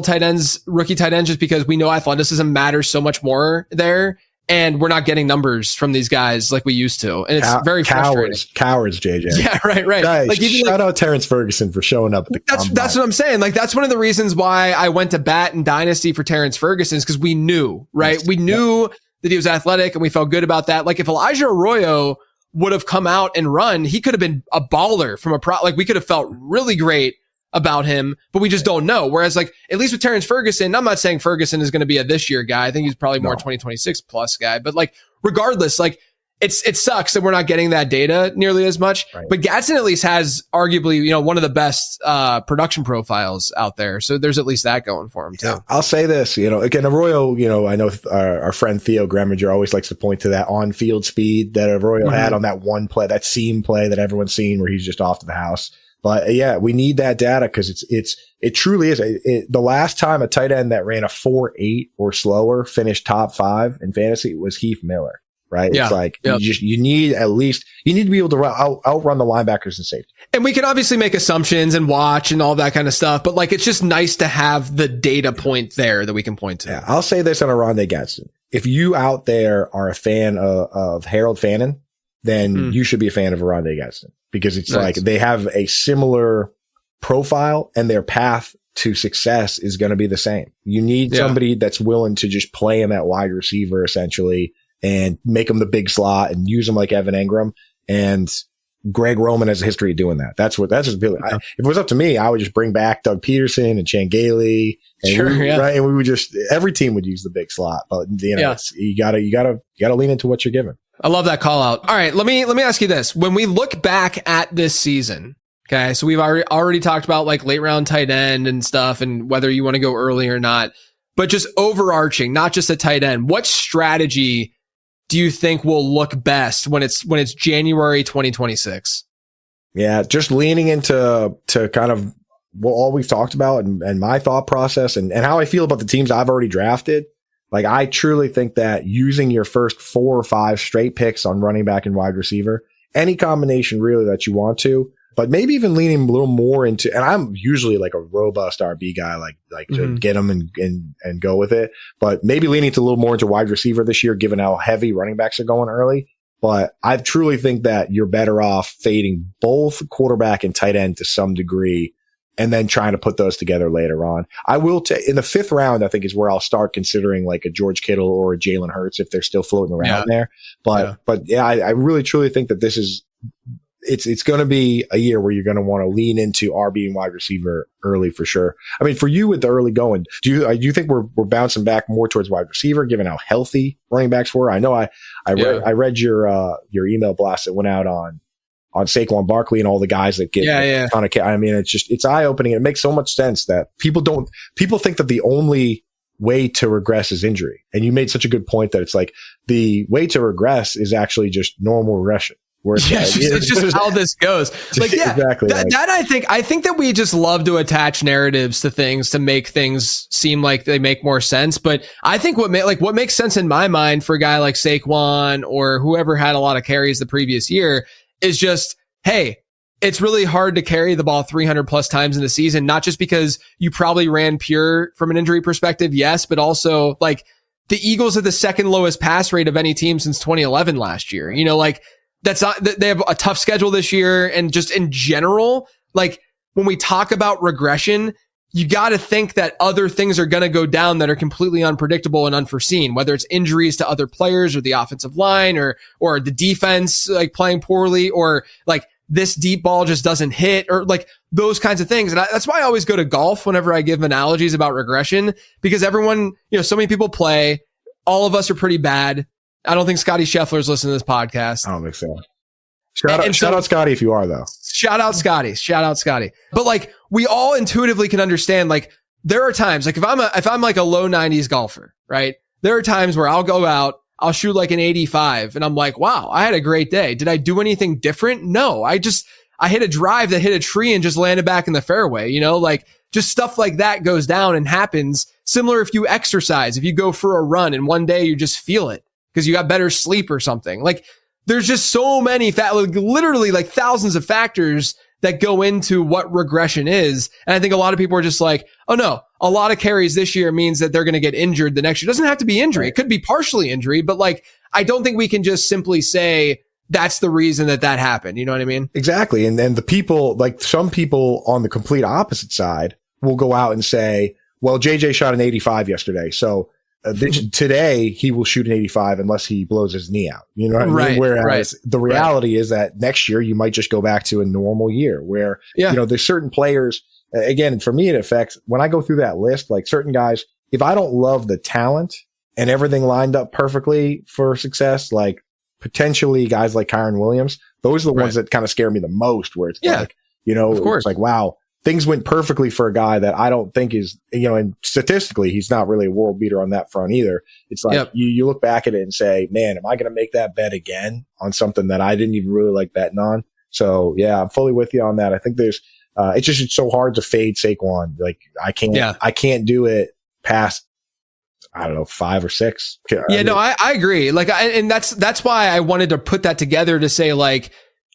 rookie tight ends, just because we know athleticism matters so much more there. And we're not getting numbers from these guys like we used to. And it's very frustrating. Cowards, JJ. Yeah, right. Guys, shout out Terrence Ferguson for showing up at the combine. That's what I'm saying. Like, that's one of the reasons why I went to bat in Dynasty for Terrence Ferguson, is because we knew, right? Yes. We knew that he was athletic and we felt good about that. Like, if Elijah Arroyo would have come out and run, he could have been a baller from we could have felt really great about him, but we just don't know. Whereas, like, at least with Terrence Ferguson, I'm not saying Ferguson is going to be a this year guy. I think he's probably more 2026 plus guy, but like, regardless, like, it sucks that we're not getting that data nearly as much, right. But Gadston at least has arguably, one of the best production profiles out there. So there's at least that going for him too. Yeah, I'll say this, again, Arroyo, I know our friend Theo Greminger always likes to point to that on-field speed that Arroyo had on that one play, that seam play that everyone's seen where he's just off to the house. But yeah, we need that data because it truly is. The last time a tight end that ran a 4.8 or slower finished top 5 in fantasy was Heath Miller, right? Yeah. It's like you need to be able to outrun the linebackers and safety. And we can obviously make assumptions and watch and all that kind of stuff, but like, it's just nice to have the data point there that we can point to. Yeah, I'll say this on Aron Gadston. If you out there are a fan of Harold Fannin, then you should be a fan of Aron Gadston. Because it's like they have a similar profile and their path to success is going to be the same. You need somebody that's willing to just play in that wide receiver, essentially, and make him the big slot and use him like Evan Engram. And Greg Roman has a history of doing that. That's just appealing. If it was up to me, I would just bring back Doug Peterson and Chan Gailey. Right. And we would just, every team would use the big slot, but you gotta lean into what you're given. I love that call out. All right. Let me ask you this. When we look back at this season, okay, so we've already talked about like late round tight end and stuff and whether you want to go early or not, but just overarching, not just a tight end, what strategy do you think will look best when it's January 2026? Yeah, just leaning into kind of all we've talked about and my thought process and how I feel about the teams I've already drafted. Like, I truly think that using your first 4 or 5 straight picks on running back and wide receiver, any combination really that you want to, but maybe even leaning a little more into, and I'm usually like a robust RB guy, like to get them and go with it, but maybe leaning to a little more into wide receiver this year, given how heavy running backs are going early. But I truly think that you're better off fading both quarterback and tight end to some degree and then trying to put those together later on. I will in the 5th round, I think is where I'll start considering like a George Kittle or a Jalen Hurts if they're still floating around there. But I really truly think that this is, it's going to be a year where you're going to want to lean into RB and wide receiver early for sure. I mean, for you with the early going, do you think we're bouncing back more towards wide receiver given how healthy running backs were? I know I read your email blast that went out on Saquon Barkley and all the guys that get a ton of, I mean, it's eye opening. It makes so much sense that people think that the only way to regress is injury. And you made such a good point that it's like the way to regress is actually just normal regression. It's just how this goes. Like, exactly. That I think that we just love to attach narratives to things to make things seem like they make more sense. But I think what makes sense in my mind for a guy like Saquon or whoever had a lot of carries the previous year is just, hey, it's really hard to carry the ball 300 plus times in the season, not just because you probably ran pure from an injury perspective. Yes, but also like the Eagles are the second lowest pass rate of any team since 2011 last year. You know, like, that's not, they have a tough schedule this year. And just in general, like when we talk about regression, you got to think that other things are going to go down that are completely unpredictable and unforeseen, whether it's injuries to other players or the offensive line or the defense, like playing poorly, or like this deep ball just doesn't hit, or like those kinds of things. And that's why I always go to golf whenever I give analogies about regression, because everyone, so many people play, all of us are pretty bad. I don't think Scotty Scheffler's listening to this podcast. I don't think so. Shout out Scotty if you are, though. Shout out Scotty. But like, we all intuitively can understand, like, there are times, like if I'm like a low 90s golfer, right? There are times where I'll go out, I'll shoot like an 85 and I'm like, wow, I had a great day. Did I do anything different? No, I hit a drive that hit a tree and just landed back in the fairway, like just stuff like that goes down and happens. Similar if you exercise, if you go for a run and one day you just feel it because you got better sleep or something. Like, there's just so many literally like thousands of factors that go into what regression is. And I think a lot of people are just like, oh no, a lot of carries this year means that they're going to get injured the next year. It doesn't have to be injury. It could be partially injury, but like, I don't think we can just simply say that's the reason that happened. You know what I mean? Exactly. And then the people, like some people on the complete opposite side will go out and say, well, JJ shot an 85 yesterday. So today he will shoot an 85 unless he blows his knee out. You know what I mean? Whereas the reality is that next year you might just go back to a normal year where, there's certain players, again, for me, it affects when I go through that list, like certain guys, if I don't love the talent and everything lined up perfectly for success, like potentially guys like Kyron Williams, those are the ones that kind of scare me the most, where it's like, of course, it's like, wow, things went perfectly for a guy that I don't think is, and statistically, he's not really a world beater on that front either. It's like you look back at it and say, man, am I going to make that bet again on something that I didn't even really like betting on? So yeah, I'm fully with you on that. I think there's, it's so hard to fade Saquon. Like I can't do it past, I don't know, 5 or 6. I agree. Like, and that's why I wanted to put that together to say, like,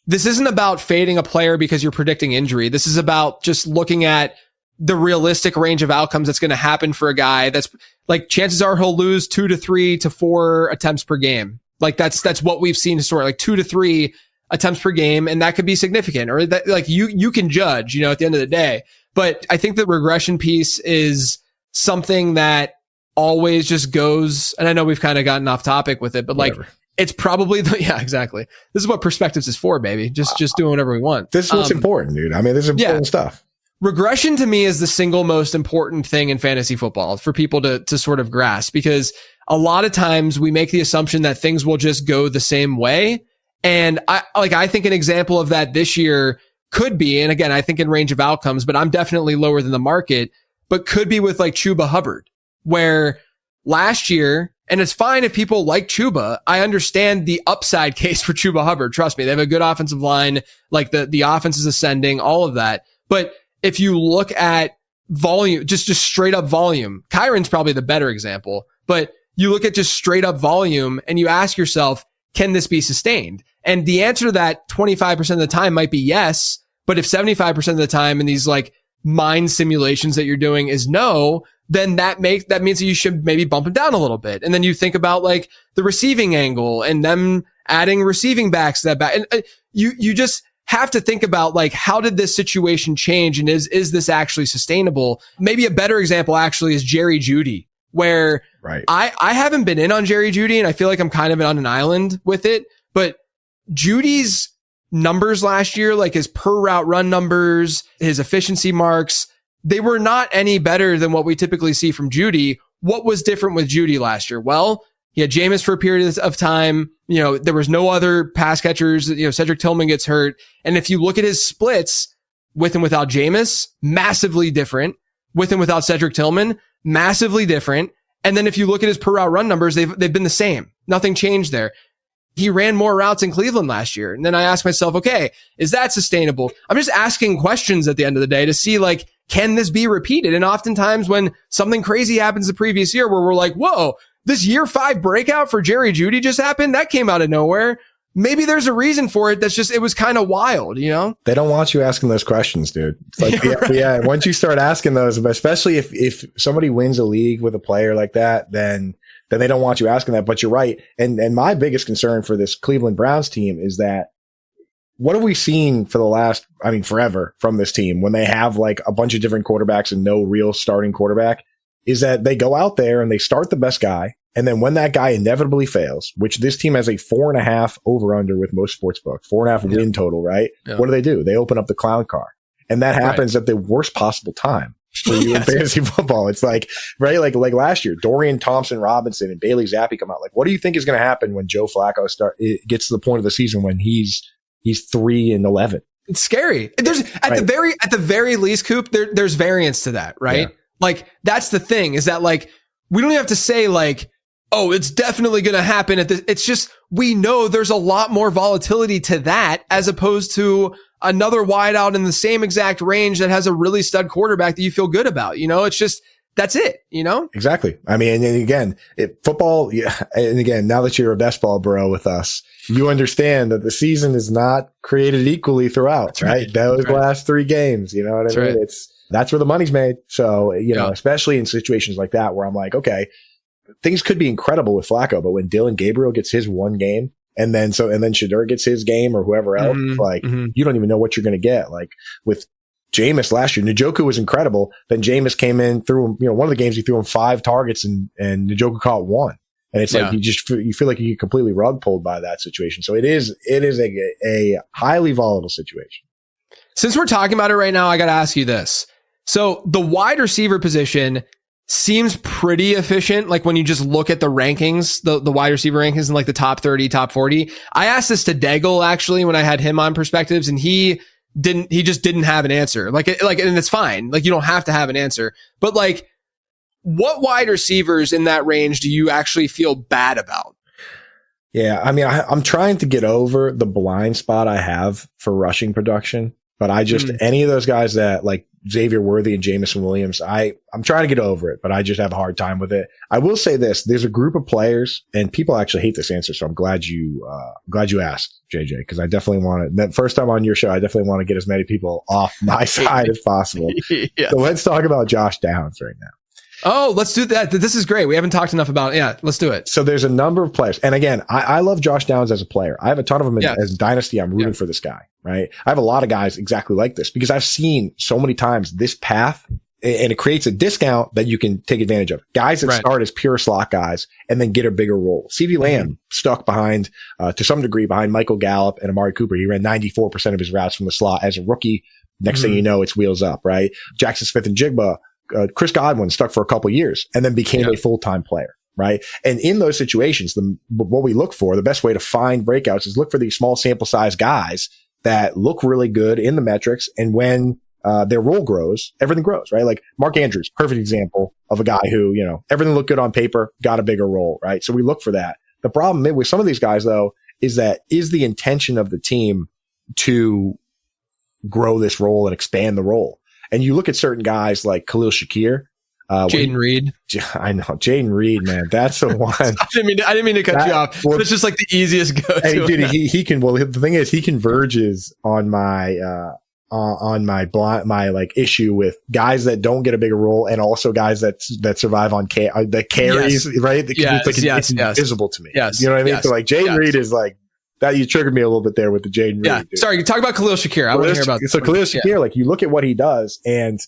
this isn't about fading a player because you're predicting injury. This is about just looking at the realistic range of outcomes that's going to happen for a guy. That's like, chances are he'll lose 2 to 3 to 4 attempts per game. Like that's what we've seen historically, like 2 to 3 attempts per game. And that could be significant, or that like you can judge, at the end of the day. But I think the regression piece is something that always just goes, and I know we've kind of gotten off topic with it, but like, it's probably yeah, exactly. This is what perspectives is for, baby. Just doing whatever we want. This is what's important, dude. I mean, this is important stuff. Regression to me is the single most important thing in fantasy football for people to sort of grasp, because a lot of times we make the assumption that things will just go the same way. And I think an example of that this year could be, and again, I think in range of outcomes, but I'm definitely lower than the market, but could be with like Chuba Hubbard, where last year, and it's fine if people like Chuba. I understand the upside case for Chuba Hubbard. Trust me, they have a good offensive line. Like the offense is ascending, all of that. But if you look at volume, just straight up volume, Kyron's probably the better example. But you look at just straight up volume and you ask yourself, can this be sustained? And the answer to that 25% of the time might be yes. But if 75% of the time in these like mind simulations that you're doing is no, then that means that you should maybe bump it down a little bit. And then you think about like the receiving angle and them adding receiving backs to that back. And you just have to think about like, how did this situation change? And is this actually sustainable? Maybe a better example actually is Jerry Jeudy, where I haven't been in on Jerry Jeudy and I feel like I'm kind of on an island with it, but Judy's numbers last year, like his per route run numbers, his efficiency marks, they were not any better than what we typically see from Jeudy. What was different with Jeudy last year? Well, he had Jameis for a period of time. You know, there was no other pass catchers. You know, Cedric Tillman gets hurt. And if you look at his splits with and without Jameis, massively different. With and without Cedric Tillman, massively different. And then if you look at his per route run numbers, they've been the same. Nothing changed there. He ran more routes in Cleveland last year. And then I asked myself, okay, is that sustainable? I'm just asking questions at the end of the day to see like, can this be repeated? And oftentimes when something crazy happens the previous year where we're like, whoa, this year 5 breakout for Jerry Jeudy just happened. That came out of nowhere. Maybe there's a reason for it. That's just, it was kind of wild, you know? They don't want you asking those questions, dude. It's like, yeah, once you start asking those, especially if somebody wins a league with a player like that, then they don't want you asking that. But you're right. And my biggest concern for this Cleveland Browns team is that what have we seen for the last, forever from this team when they have like a bunch of different quarterbacks and no real starting quarterback, is that they go out there and they start the best guy. And then when that guy inevitably fails, which this team has a 4.5 over under with most sportsbooks, 4.5 win total, right? Yeah. What do? They open up the clown car. And that happens at the worst possible time for you in fantasy football. It's like, right? Like last year, Dorian Thompson-Robinson and Bailey Zappi come out. Like, what do you think is going to happen when Joe Flacco gets to the point of the season when he's 3-11? It's scary. There's at the very least, Coop, there's variance to that, right? Yeah. Like, that's the thing, is that like, we don't have to say like, oh, it's definitely going to happen at this. It's just, we know there's a lot more volatility to that as opposed to another wideout in the same exact range that has a really stud quarterback that you feel good about. You know, it's just, that's it, you know? Exactly. I mean, and again, football, yeah, and again, now that you're a best ball bro with us, you understand that the season is not created equally throughout, right? Those last 3 games, you know what I mean? That's where the money's made. So, you know, especially in situations like that where I'm like, okay, things could be incredible with Flacco, but when Dylan Gabriel gets his 1 game and then Shedeur gets his game or whoever else, you don't even know what you're going to get. Like with Jameis last year, Njoku was incredible. Then Jameis came in, threw him, you know, one of the games he threw him 5 targets and Njoku caught 1. And it's like, you feel like you get completely rug pulled by that situation. So it is a highly volatile situation. Since we're talking about it right now, I got to ask you this. So the wide receiver position seems pretty efficient. Like when you just look at the rankings, the wide receiver rankings in like the top 30, top 40. I asked this to Daigle actually when I had him on Perspectives, and he just didn't have an answer. Like, and it's fine. Like you don't have to have an answer, but like what wide receivers in that range do you actually feel bad about? Yeah. I mean, I'm trying to get over the blind spot I have for rushing production, but I just, any of those guys that like Xavier Worthy and Jameson Williams, I'm trying to get over it, but I just have a hard time with it. I will say this, there's a group of players and people actually hate this answer. So I'm glad you asked, JJ, because I definitely want to, first time on your show, I definitely want to get as many people off my side as possible. Yeah. So let's talk about Josh Downs right now. Oh, let's do that. This is great. We haven't talked enough about it. Yeah, let's do it. So there's a number of players. And again, I love Josh Downs as a player. I have a ton of them as Dynasty. I'm rooting for this guy, right? I have a lot of guys exactly like this because I've seen so many times this path and it creates a discount that you can take advantage of. Guys that start as pure slot guys and then get a bigger role. CeeDee Lamb stuck behind, to some degree, behind Michael Gallup and Amari Cooper. He ran 94% of his routes from the slot as a rookie. Next thing you know, it's wheels up, right? Jackson Smith and Jigba, Chris Godwin stuck for a couple years and then became a full-time player, right? And in those situations, what we look for, the best way to find breakouts is look for these small sample size guys that look really good in the metrics. And when their role grows, everything grows, right? Like Mark Andrews, perfect example of a guy who, everything looked good on paper, got a bigger role, right? So we look for that. The problem with some of these guys, though, is the intention of the team to grow this role and expand the role. And you look at certain guys like Khalil Shakir, Jaden Reed. I know Jaden Reed, man. That's the one. I didn't mean to cut you off. But it's just like the easiest go-to. Hey, dude, he can. Well, the thing is, he converges on my issue with guys that don't get a bigger role, and also guys that survive on the carries, right? It's invisible to me. Yes, you know what I mean. So like Jaden Reed is like that. You triggered me a little bit there with the Jaden Reed. Yeah, sorry. Talk about Khalil Shakir. I want to hear about. So Khalil Shakir, like you look at what he does, and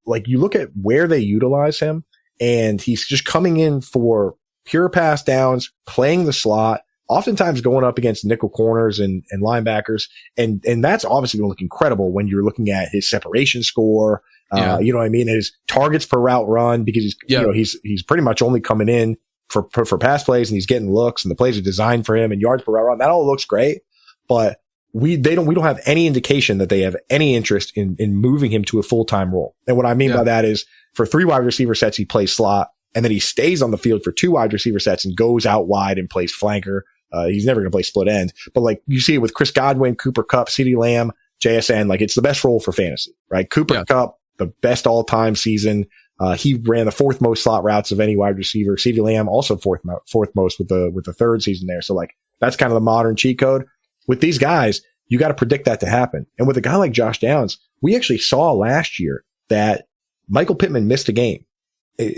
like you look at where they utilize him, and he's just coming in for pure pass downs, playing the slot, oftentimes going up against nickel corners and linebackers. And that's obviously going to look incredible when you're looking at his separation score, you know what I mean? His targets per route run, because he's pretty much only coming in for pass plays, and he's getting looks, and the plays are designed for him, and yards per route run. That all looks great, but we don't have any indication that they have any interest in moving him to a full-time role. And what I mean by that is for 3 wide receiver sets, he plays slot, and then he stays on the field for 2 wide receiver sets and goes out wide and plays flanker. He's never going to play split end, but like you see it with Chris Godwin, Cooper Kupp, CeeDee Lamb, JSN, like it's the best role for fantasy, right? Cooper Kupp, the best all-time season. He ran the 4th most slot routes of any wide receiver. CeeDee Lamb also 4th most with the 3rd season there. So like that's kind of the modern cheat code. With these guys, you got to predict that to happen. And with a guy like Josh Downs, we actually saw last year that Michael Pittman missed a game.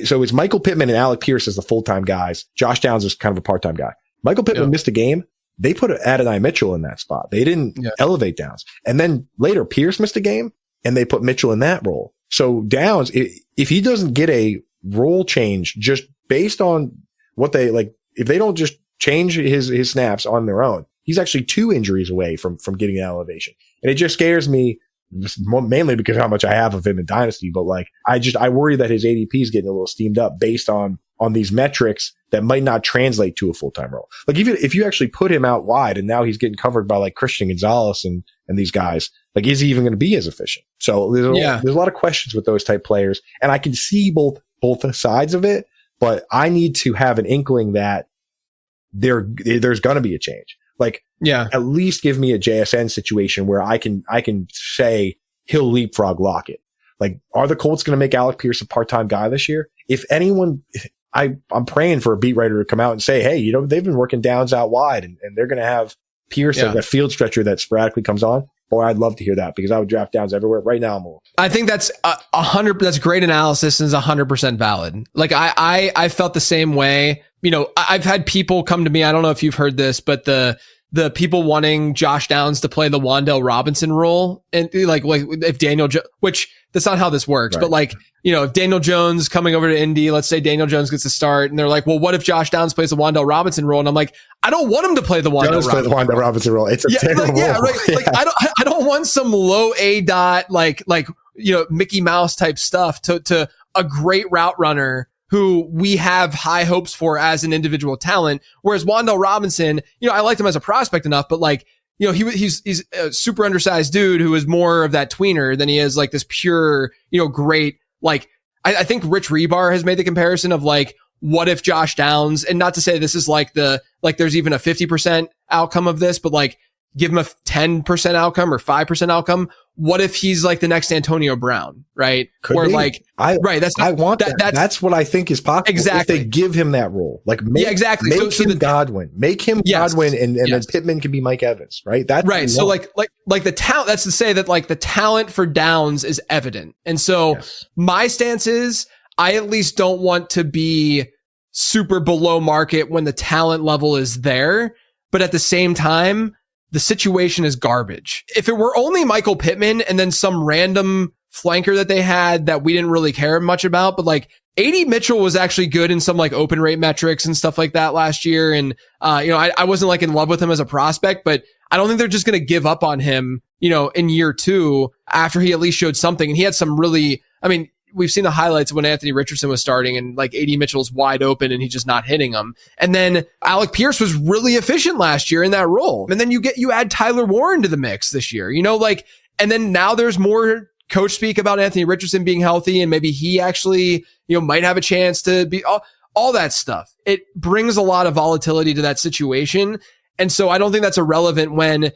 So it's Michael Pittman and Alec Pierce as the full-time guys. Josh Downs is kind of a part-time guy. Michael Pittman missed a game. They put Adonai Mitchell in that spot. They didn't elevate Downs. And then later Pierce missed a game and they put Mitchell in that role. So Downs, if he doesn't get a role change just based on what they like, if they don't just change his snaps on their own, he's actually 2 injuries away from getting an elevation. And it just scares me, mainly because of how much I have of him in Dynasty. But like, I worry that his ADP is getting a little steamed up based on these metrics that might not translate to a full-time role. Like even if you actually put him out wide and now he's getting covered by like Christian Gonzalez and these guys, like is he even going to be as efficient? So there's a lot of questions with those type players, and I can see both sides of it, but I need to have an inkling that there's going to be a change. Like, at least give me a JSN situation where I can say he'll leapfrog Lockett. Like, are the Colts going to make Alec Pierce a part-time guy this year? If anyone, I'm praying for a beat writer to come out and say, hey, they've been working Downs out wide and they're going to have Pierce as a field stretcher that sporadically comes on. Boy, I'd love to hear that because I would draft Downs everywhere. Right now, I'm a little. I think that's 100. That's great analysis and is 100% valid. Like I felt the same way. I've had people come to me. I don't know if you've heard this, but the people wanting Josh Downs to play the Wan'Dale Robinson role, and like if Daniel, which that's not how this works, but like, if Daniel Jones coming over to Indy, let's say Daniel Jones gets a start, and they're like, well, what if Josh Downs plays the Wan'Dale Robinson role? And I'm like, I don't want him to play the Wan'Dale Robinson role. It's a terrible role. Like I don't want some low A dot, like Mickey Mouse type stuff to a great route runner who we have high hopes for as an individual talent. Whereas Wan'Dale Robinson, I liked him as a prospect enough, but like, he's a super undersized dude who is more of that tweener than he is like this pure, great, like, I think Rich Rebar has made the comparison of like, what if Josh Downs, and not to say this is like there's even a 50% outcome of this, but like give him a 10% outcome or 5% outcome. What if he's like the next Antonio Brown, right? Could be. I want that. That's what I think is possible. Exactly. If they give him that role, like exactly. Make him Godwin, make him Godwin, and then Pittman can be Mike Evans, right? That's right. So like the talent. That's to say that like the talent for Downs is evident, and so my stance is I at least don't want to be super below market when the talent level is there, but at the same time, the situation is garbage. If it were only Michael Pittman and then some random flanker that they had that we didn't really care much about, but like AD Mitchell was actually good in some like open rate metrics and stuff like that last year. And, I wasn't like in love with him as a prospect, but I don't think they're just going to give up on him, in year 2 after he at least showed something. And he had some really, we've seen the highlights of when Anthony Richardson was starting and like AD Mitchell's wide open and he's just not hitting them. And then Alec Pierce was really efficient last year in that role. And then you add Tyler Warren to the mix this year, and then now there's more coach speak about Anthony Richardson being healthy and maybe he actually, might have a chance to be all that stuff. It brings a lot of volatility to that situation. And so I don't think that's irrelevant when,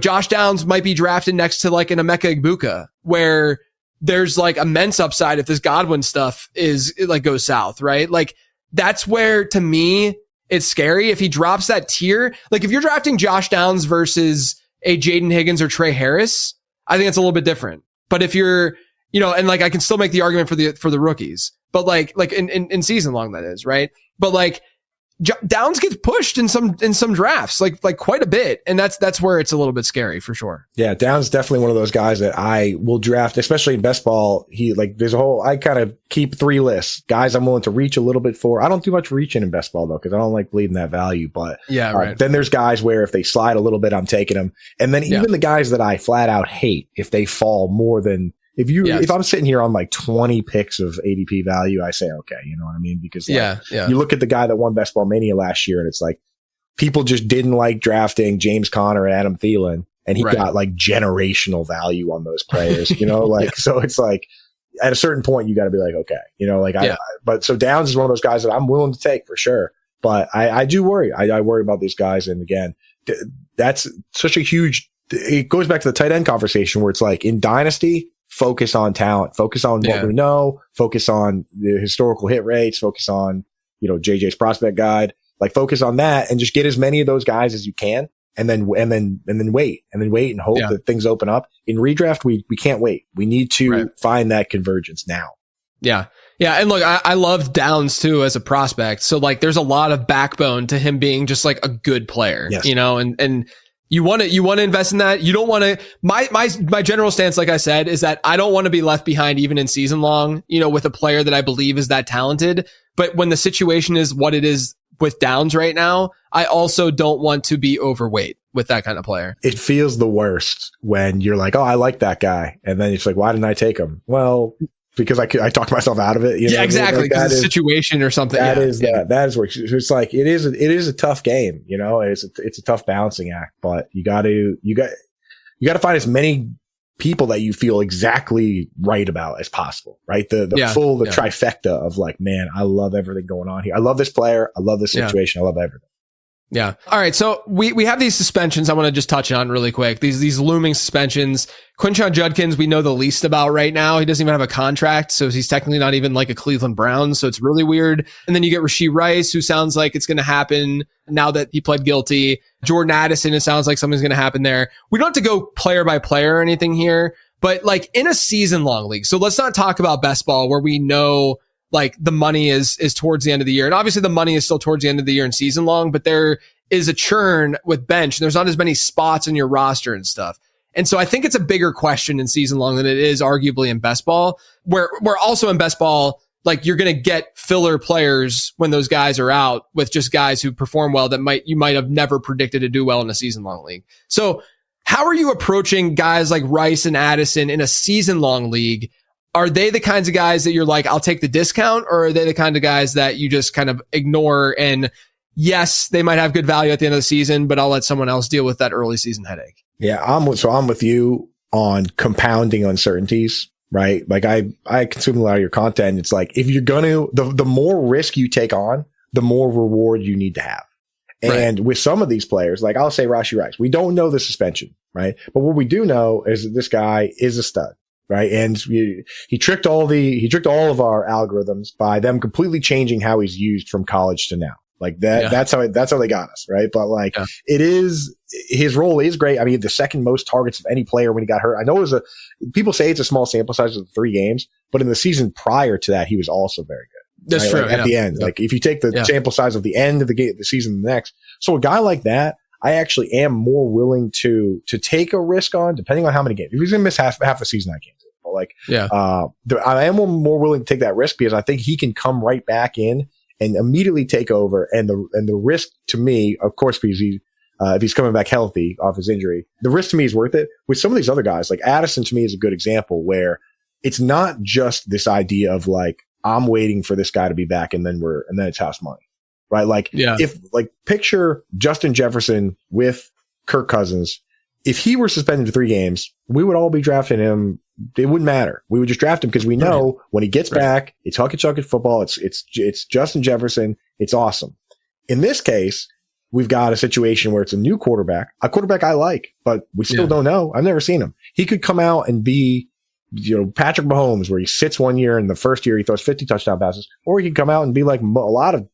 Josh Downs might be drafted next to like an Emeka Egbuka where there's like immense upside if this Godwin stuff goes south, right? Like that's where to me, it's scary. If he drops that tier, like if you're drafting Josh Downs versus a Jaden Higgins or Trey Harris, I think it's a little bit different. But if you're, and like I can still make the argument for the rookies, but like in season long that is, right? But like Downs gets pushed in some drafts, like quite a bit. And that's where it's a little bit scary for sure. Yeah. Downs definitely one of those guys that I will draft, especially in best ball. I kind of keep 3 lists, guys I'm willing to reach a little bit for. I don't do much reaching in best ball though, because I don't like bleeding that value, but yeah, right. Then there's guys where if they slide a little bit, I'm taking them. And then even the guys that I flat out hate, if they fall more than, if I'm sitting here on like 20 picks of ADP value, I say, okay, you know what I mean? Because you look at the guy that won Best Ball Mania last year and it's like people just didn't like drafting James Conner and Adam Thielen and he got like generational value on those players, so it's like at a certain point you got to be like, okay, but so Downs is one of those guys that I'm willing to take for sure. But I do worry. I worry about these guys. And again, that's such a huge, it goes back to the tight end conversation where it's like in Dynasty, focus on talent, focus on what we know, focus on the historical hit rates, focus on, JJ's prospect guide, like focus on that and just get as many of those guys as you can. And then wait and hope that things open up. In redraft, we can't wait. We need to find that convergence now. Yeah. Yeah. And look, I love Downs too as a prospect. So like there's a lot of backbone to him being just like a good player, and you want to invest in that. You don't want to, my general stance, like I said, is that I don't want to be left behind even in season long, with a player that I believe is that talented. But when the situation is what it is with Downs right now, I also don't want to be overweight with that kind of player. It feels the worst when you're like, oh, I like that guy. And then it's like, why didn't I take him? Well, because I talked myself out of it. Yeah, exactly. Because of the situation or something. That is where it's like, it is a tough game, it's a tough balancing act, but you got to find as many people that you feel exactly right about as possible, right? The trifecta of like, man, I love everything going on here. I love this player. I love this situation. I love everything. Yeah. All right. So we have these suspensions I want to just touch on really quick. These looming suspensions. Quinshon Judkins, we know the least about right now. He doesn't even have a contract, so he's technically not even like a Cleveland Browns. So it's really weird. And then you get Rashee Rice, who sounds like it's going to happen now that he pled guilty. Jordan Addison, it sounds like something's going to happen there. We don't have to go player by player or anything here, but like in a season long league. So let's not talk about best ball where we know like the money is towards the end of the year. And obviously the money is still towards the end of the year in season long, but there is a churn with bench and there's not as many spots in your roster and stuff. And so I think it's a bigger question in season long than it is arguably in best ball, where also in best ball, like you're going to get filler players when those guys are out with just guys who perform well that you might have never predicted to do well in a season long league. So how are you approaching guys like Rice and Addison in a season long league? Are they the kinds of guys that you're like, I'll take the discount, or are they the kind of guys that you just kind of ignore and yes, they might have good value at the end of the season, but I'll let someone else deal with that early season headache? Yeah, I'm with you on compounding uncertainties, right? Like I consume a lot of your content. It's like, if you're the more risk you take on, the more reward you need to have. And with some of these players, like I'll say Rashee Rice, we don't know the suspension, right? But what we do know is that this guy is a stud. Right. And he tricked all of our algorithms by them completely changing how he's used from college to now. Like that, that's how they got us. Right. But like his role is great. I mean, the second most targets of any player when he got hurt. I know people say it's a small sample size of 3 games, but in the season prior to that, he was also very good. That's true. Like at the end, like if you take the sample size of the end of the season, the next, so a guy like that, I actually am more willing to take a risk on, depending on how many games. If he's going to miss half the season, I can't do it. But like, I am more willing to take that risk because I think he can come right back in and immediately take over. And the risk to me, of course, because if he's coming back healthy off his injury, the risk to me is worth it. With some of these other guys, like Addison to me is a good example where it's not just this idea of like, I'm waiting for this guy to be back and then it's house money, right? Like if like picture Justin Jefferson with Kirk Cousins, if he were suspended for 3 games, we would all be drafting him. It wouldn't matter. We would just draft him because we know when he gets back, it's Hucket Chucket football. It's Justin Jefferson. It's awesome. In this case, we've got a situation where it's a new quarterback, a quarterback I like, but we still don't know. I've never seen him. He could come out and be, Patrick Mahomes, where he sits 1 year and the first year he throws 50 touchdown passes, or he could come out and be like a lot of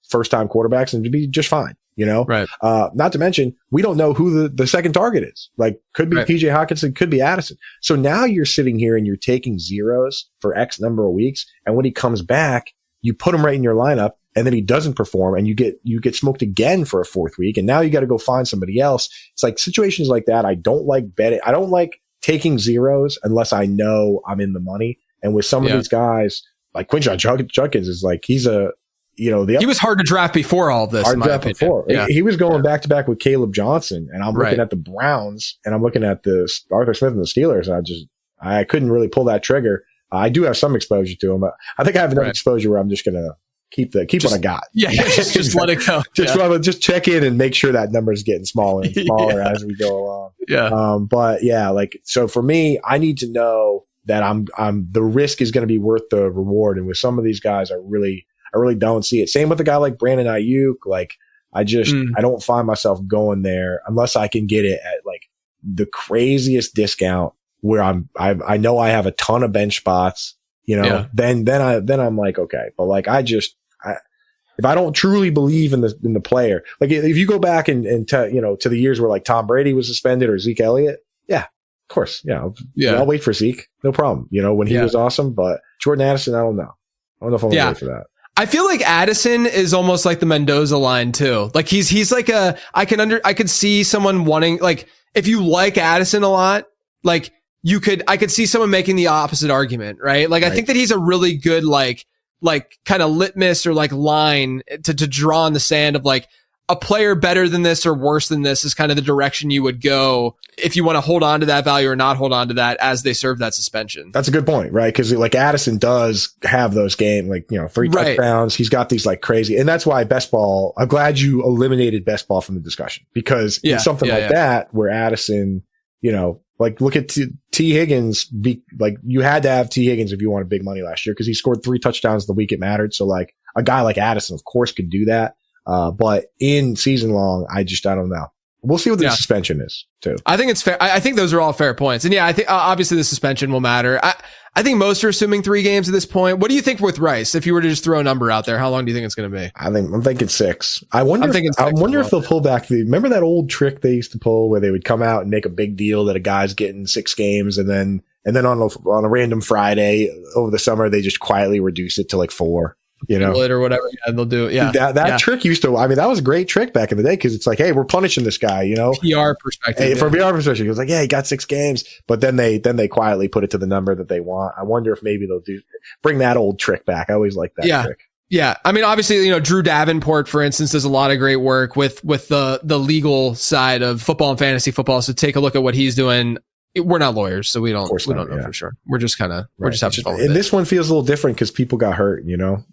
first time quarterbacks and be just fine. Right. Not to mention, we don't know who the second target is. Like, could be PJ Hawkinson, could be Addison. So now you're sitting here and you're taking zeros for X number of weeks. And when he comes back, you put him right in your lineup and then he doesn't perform and you get smoked again for a 4th week. And now you got to go find somebody else. It's like situations like that. I don't like betting. I don't like taking zeros unless I know I'm in the money. And with some of these guys, like Quinshon Judkins is like, he's a, he was hard to draft before all of this. Hard to draft before. Yeah. He was going back to back with Caleb Johnson, and I'm looking at the Browns, and I'm looking at the Arthur Smith and the Steelers, and I couldn't really pull that trigger. I do have some exposure to him, but I think I have enough exposure where I'm just gonna keep what I got. Yeah, just let it go. Just check in and make sure that number is getting smaller and smaller as we go along. Yeah. But yeah, like so for me, I need to know that I'm the risk is going to be worth the reward, and with some of these guys, I really don't see it. Same with a guy like Brandon Ayuk. Like I don't find myself going there unless I can get it at like the craziest discount where I know I have a ton of bench spots, then I'm like, okay, but like, if I don't truly believe in the player, like if you go back and to the years where like Tom Brady was suspended or Zeke Elliott, of course, I'll wait for Zeke, no problem. When he was awesome, but Jordan Addison, I don't know if I'm gonna wait for that. I feel like Addison is almost like the Mendoza line too. Like he's like I could see someone wanting, like, if you like Addison a lot, like I could see someone making the opposite argument, right? Like I think that he's a really good, like kind of litmus or like line to draw in the sand of like a player better than this or worse than this is kind of the direction you would go if you want to hold on to that value or not hold on to that as they serve that suspension. That's a good point, right? Because like Addison does have those games, like, 3 touchdowns. He's got these like crazy, and that's why best ball, I'm glad you eliminated best ball from the discussion, because in something like that where Addison, like look at T Higgins, like you had to have T Higgins if you wanted big money last year because he scored 3 touchdowns the week it mattered. So like a guy like Addison, of course, could do that. But in season long, I don't know. We'll see what the suspension is too. I think it's fair. I think those are all fair points. And I think obviously the suspension will matter. I think most are assuming 3 games at this point. What do you think with Rice? If you were to just throw a number out there, how long do you think it's going to be? I'm thinking 6. I wonder if they'll pull back remember that old trick they used to pull where they would come out and make a big deal that a guy's getting 6 games and then on a random Friday over the summer, they just quietly reduce it to like 4. Or whatever, they'll do it. Yeah, that trick used to. I mean, that was a great trick back in the day because it's like, hey, we're punishing this guy. PR perspective. Hey, from PR perspective, it was like, yeah, he got 6 games, but then they quietly put it to the number that they want. I wonder if maybe they'll bring that old trick back. I always like that trick. Yeah, I mean, obviously, Drew Davenport, for instance, does a lot of great work with the legal side of football and fantasy football. So take a look at what he's doing. We're not lawyers, so we don't know for sure. We're just we're just having fun with it. And this one feels a little different because people got hurt,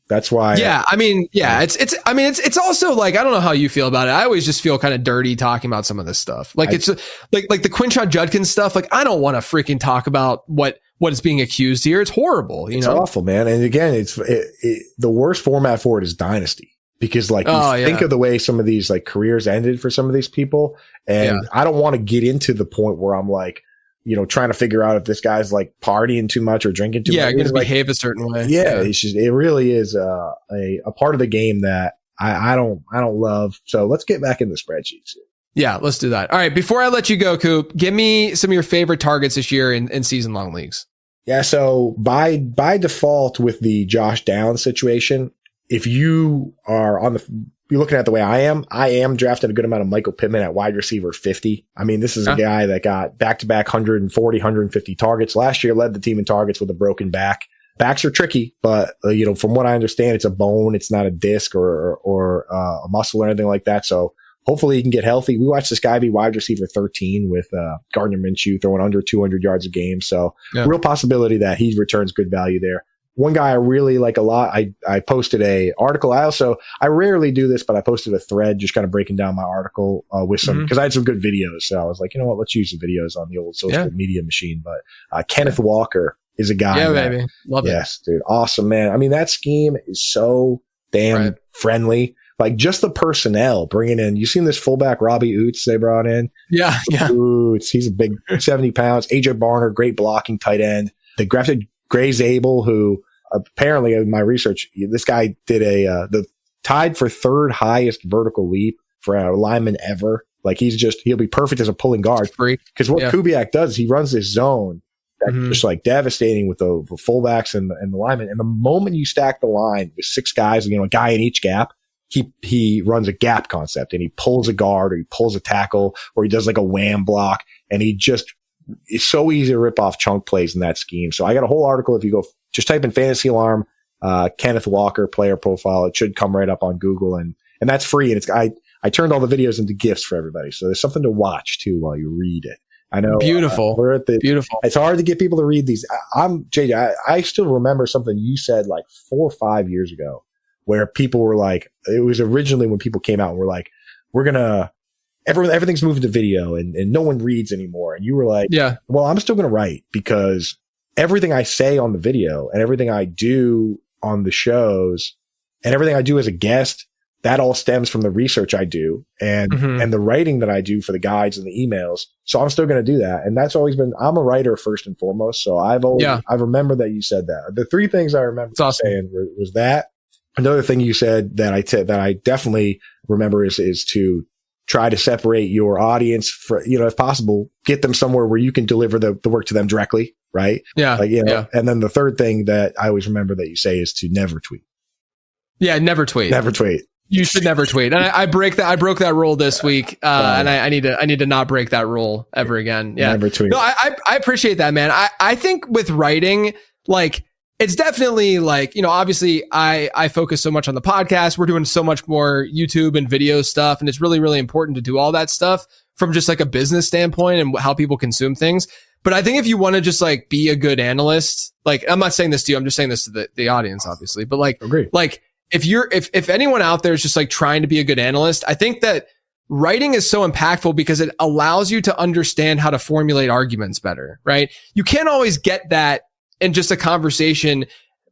that's why. It's also like, I don't know how you feel about it. I always just feel kind of dirty talking about some of this stuff. Like it's like the Quinshon Judkins stuff. Like I don't want to freaking talk about what is being accused here. It's horrible. It's awful, man. And again, the worst format for it is dynasty. Because like think of the way some of these like careers ended for some of these people. And I don't want to get into the point where I'm like, trying to figure out if this guy's like partying too much or drinking too much. Yeah, going to behave a certain way. Yeah, it really is a part of the game that I don't love. So let's get back in the spreadsheets. Yeah, let's do that. All right, before I let you go, Coop, give me some of your favorite targets this year in season long leagues. Yeah, so by default with the Josh Downs situation, if you are you're looking at the way I am drafted a good amount of Michael Pittman at wide receiver 50. I mean, this is a guy that got back-to-back 140, 150 targets. Last year led the team in targets with a broken back. Backs are tricky, but from what I understand, it's a bone. It's not a disc or a muscle or anything like that. So hopefully he can get healthy. We watched this guy be wide receiver 13 with Gardner Minshew throwing under 200 yards a game. So real possibility that he returns good value there. One guy I really like a lot, I posted a article. I rarely do this, but I posted a thread just kind of breaking down my article with some, because I had some good videos. So I was like, you know what, let's use the videos on the old social media machine. But Kenneth Walker is a guy. Yeah, baby. Love it. Yes, dude. Awesome, man. I mean, that scheme is so damn friendly. Like just the personnel bringing in, you seen this fullback Robbie Oots they brought in? Yeah. Oots, he's a big 70 pounds. AJ Barner, great blocking tight end. They drafted Gray Zabel, who apparently in my research, this guy did the tied for third highest vertical leap for a lineman ever. Like he'll be perfect as a pulling guard. Because what Kubiak does is he runs this zone that's just like devastating with the fullbacks and the linemen. And the moment you stack the line with 6 guys, a guy in each gap, he runs a gap concept and he pulls a guard or he pulls a tackle or he does like a wham block, and it's so easy to rip off chunk plays in that scheme. So I got a whole article. If you go just type in Fantasy Alarm, Kenneth Walker player profile, it should come right up on Google, and that's free. And I turned all the videos into GIFs for everybody. So there's something to watch too while you read it. I know. Beautiful. Beautiful. It's hard to get people to read these. JJ, I still remember something you said like 4 or 5 years ago where people were like, it was originally when people came out and were like, everything's moving to video and no one reads anymore. And you were like, well, I'm still going to write because everything I say on the video and everything I do on the shows and everything I do as a guest, that all stems from the research I do and the writing that I do for the guides and the emails. So I'm still going to do that. And that's always been, I'm a writer first and foremost. So I remember that you said that. The 3 things I remember saying was that. Another thing you said that I definitely remember is to try to separate your audience for, if possible, get them somewhere where you can deliver the work to them directly. Right. Yeah. And then the third thing that I always remember that you say is to never tweet. Yeah. Never tweet. Never tweet. You should never tweet. And I broke that rule this week. And I need to not break that rule ever again. Yeah. Never tweet. No, I appreciate that, man. I think with writing, like, it's definitely like, obviously I focus so much on the podcast. We're doing so much more YouTube and video stuff. And it's really, really important to do all that stuff from just like a business standpoint and how people consume things. But I think if you want to just like be a good analyst, like I'm not saying this to you, I'm just saying this to the audience, obviously. But like if anyone out there is just like trying to be a good analyst, I think that writing is so impactful because it allows you to understand how to formulate arguments better, right? You can't always get that in just a conversation.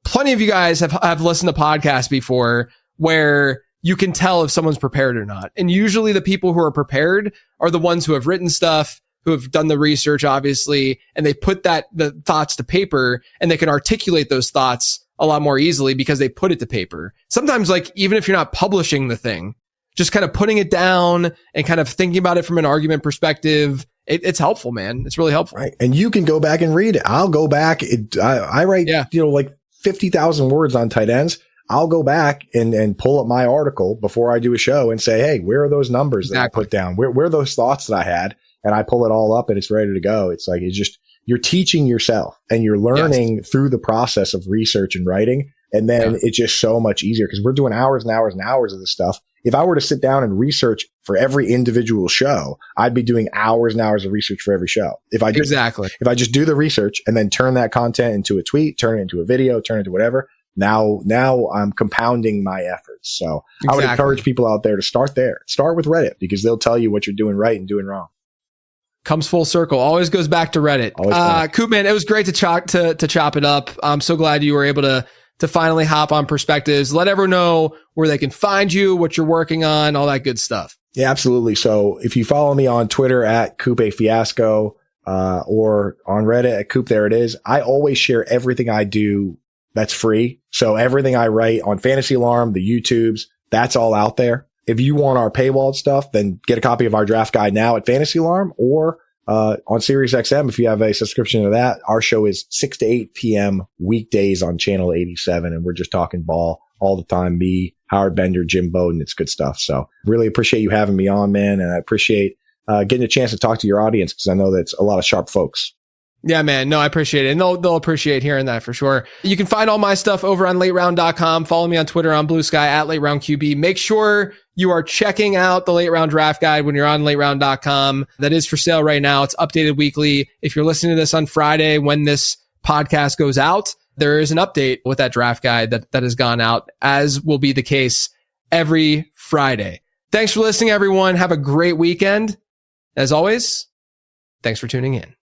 Plenty of you guys have listened to podcasts before where you can tell if someone's prepared or not. And usually the people who are prepared are the ones who have written stuff, who have done the research, obviously, and they put the thoughts to paper, and they can articulate those thoughts a lot more easily because they put it to paper. Sometimes, like, even if you're not publishing the thing, just kind of putting it down and kind of thinking about it from an argument perspective, it's helpful, man. It's really helpful. Right. And you can go back and read it. I'll go back. I write, like 50,000 words on tight ends. I'll go back and pull up my article before I do a show and say, hey, where are those numbers that I put down? Where are those thoughts that I had? And I pull it all up and it's ready to go. It's like, you're teaching yourself and you're learning through the process of research and writing. And then it's just so much easier because we're doing hours and hours and hours of this stuff. If I were to sit down and research for every individual show, I'd be doing hours and hours of research for every show. If I just do the research and then turn that content into a tweet, turn it into a video, turn it into whatever, now I'm compounding my efforts. So I would encourage people out there to start there. Start with Reddit because they'll tell you what you're doing right and doing wrong. Comes full circle. Always goes back to Reddit. Coop, man, it was great to chop it up. I'm so glad you were able to finally hop on Perspectives. Let everyone know where they can find you, what you're working on, all that good stuff. Yeah, absolutely. So if you follow me on Twitter at Coupe Fiasco, or on Reddit at Coop, there it is. I always share everything I do that's free. So everything I write on Fantasy Alarm, the YouTubes, that's all out there. If you want our paywalled stuff, then get a copy of our draft guide now at Fantasy Alarm or on SiriusXM. If you have a subscription to that, our show is 6 to 8 p.m. weekdays on channel 87. And we're just talking ball all the time. Me, Howard Bender, Jim Bowden. It's good stuff. So really appreciate you having me on, man. And I appreciate getting a chance to talk to your audience, because I know that's a lot of sharp folks. Yeah, man. No, I appreciate it. And they'll appreciate hearing that for sure. You can find all my stuff over on lateround.com. Follow me on Twitter on Blue Sky at lateroundqb. Make sure you are checking out the Late Round Draft Guide when you're on lateround.com. That is for sale right now. It's updated weekly. If you're listening to this on Friday when this podcast goes out, there is an update with that draft guide that has gone out, as will be the case every Friday. Thanks for listening, everyone. Have a great weekend. As always, thanks for tuning in.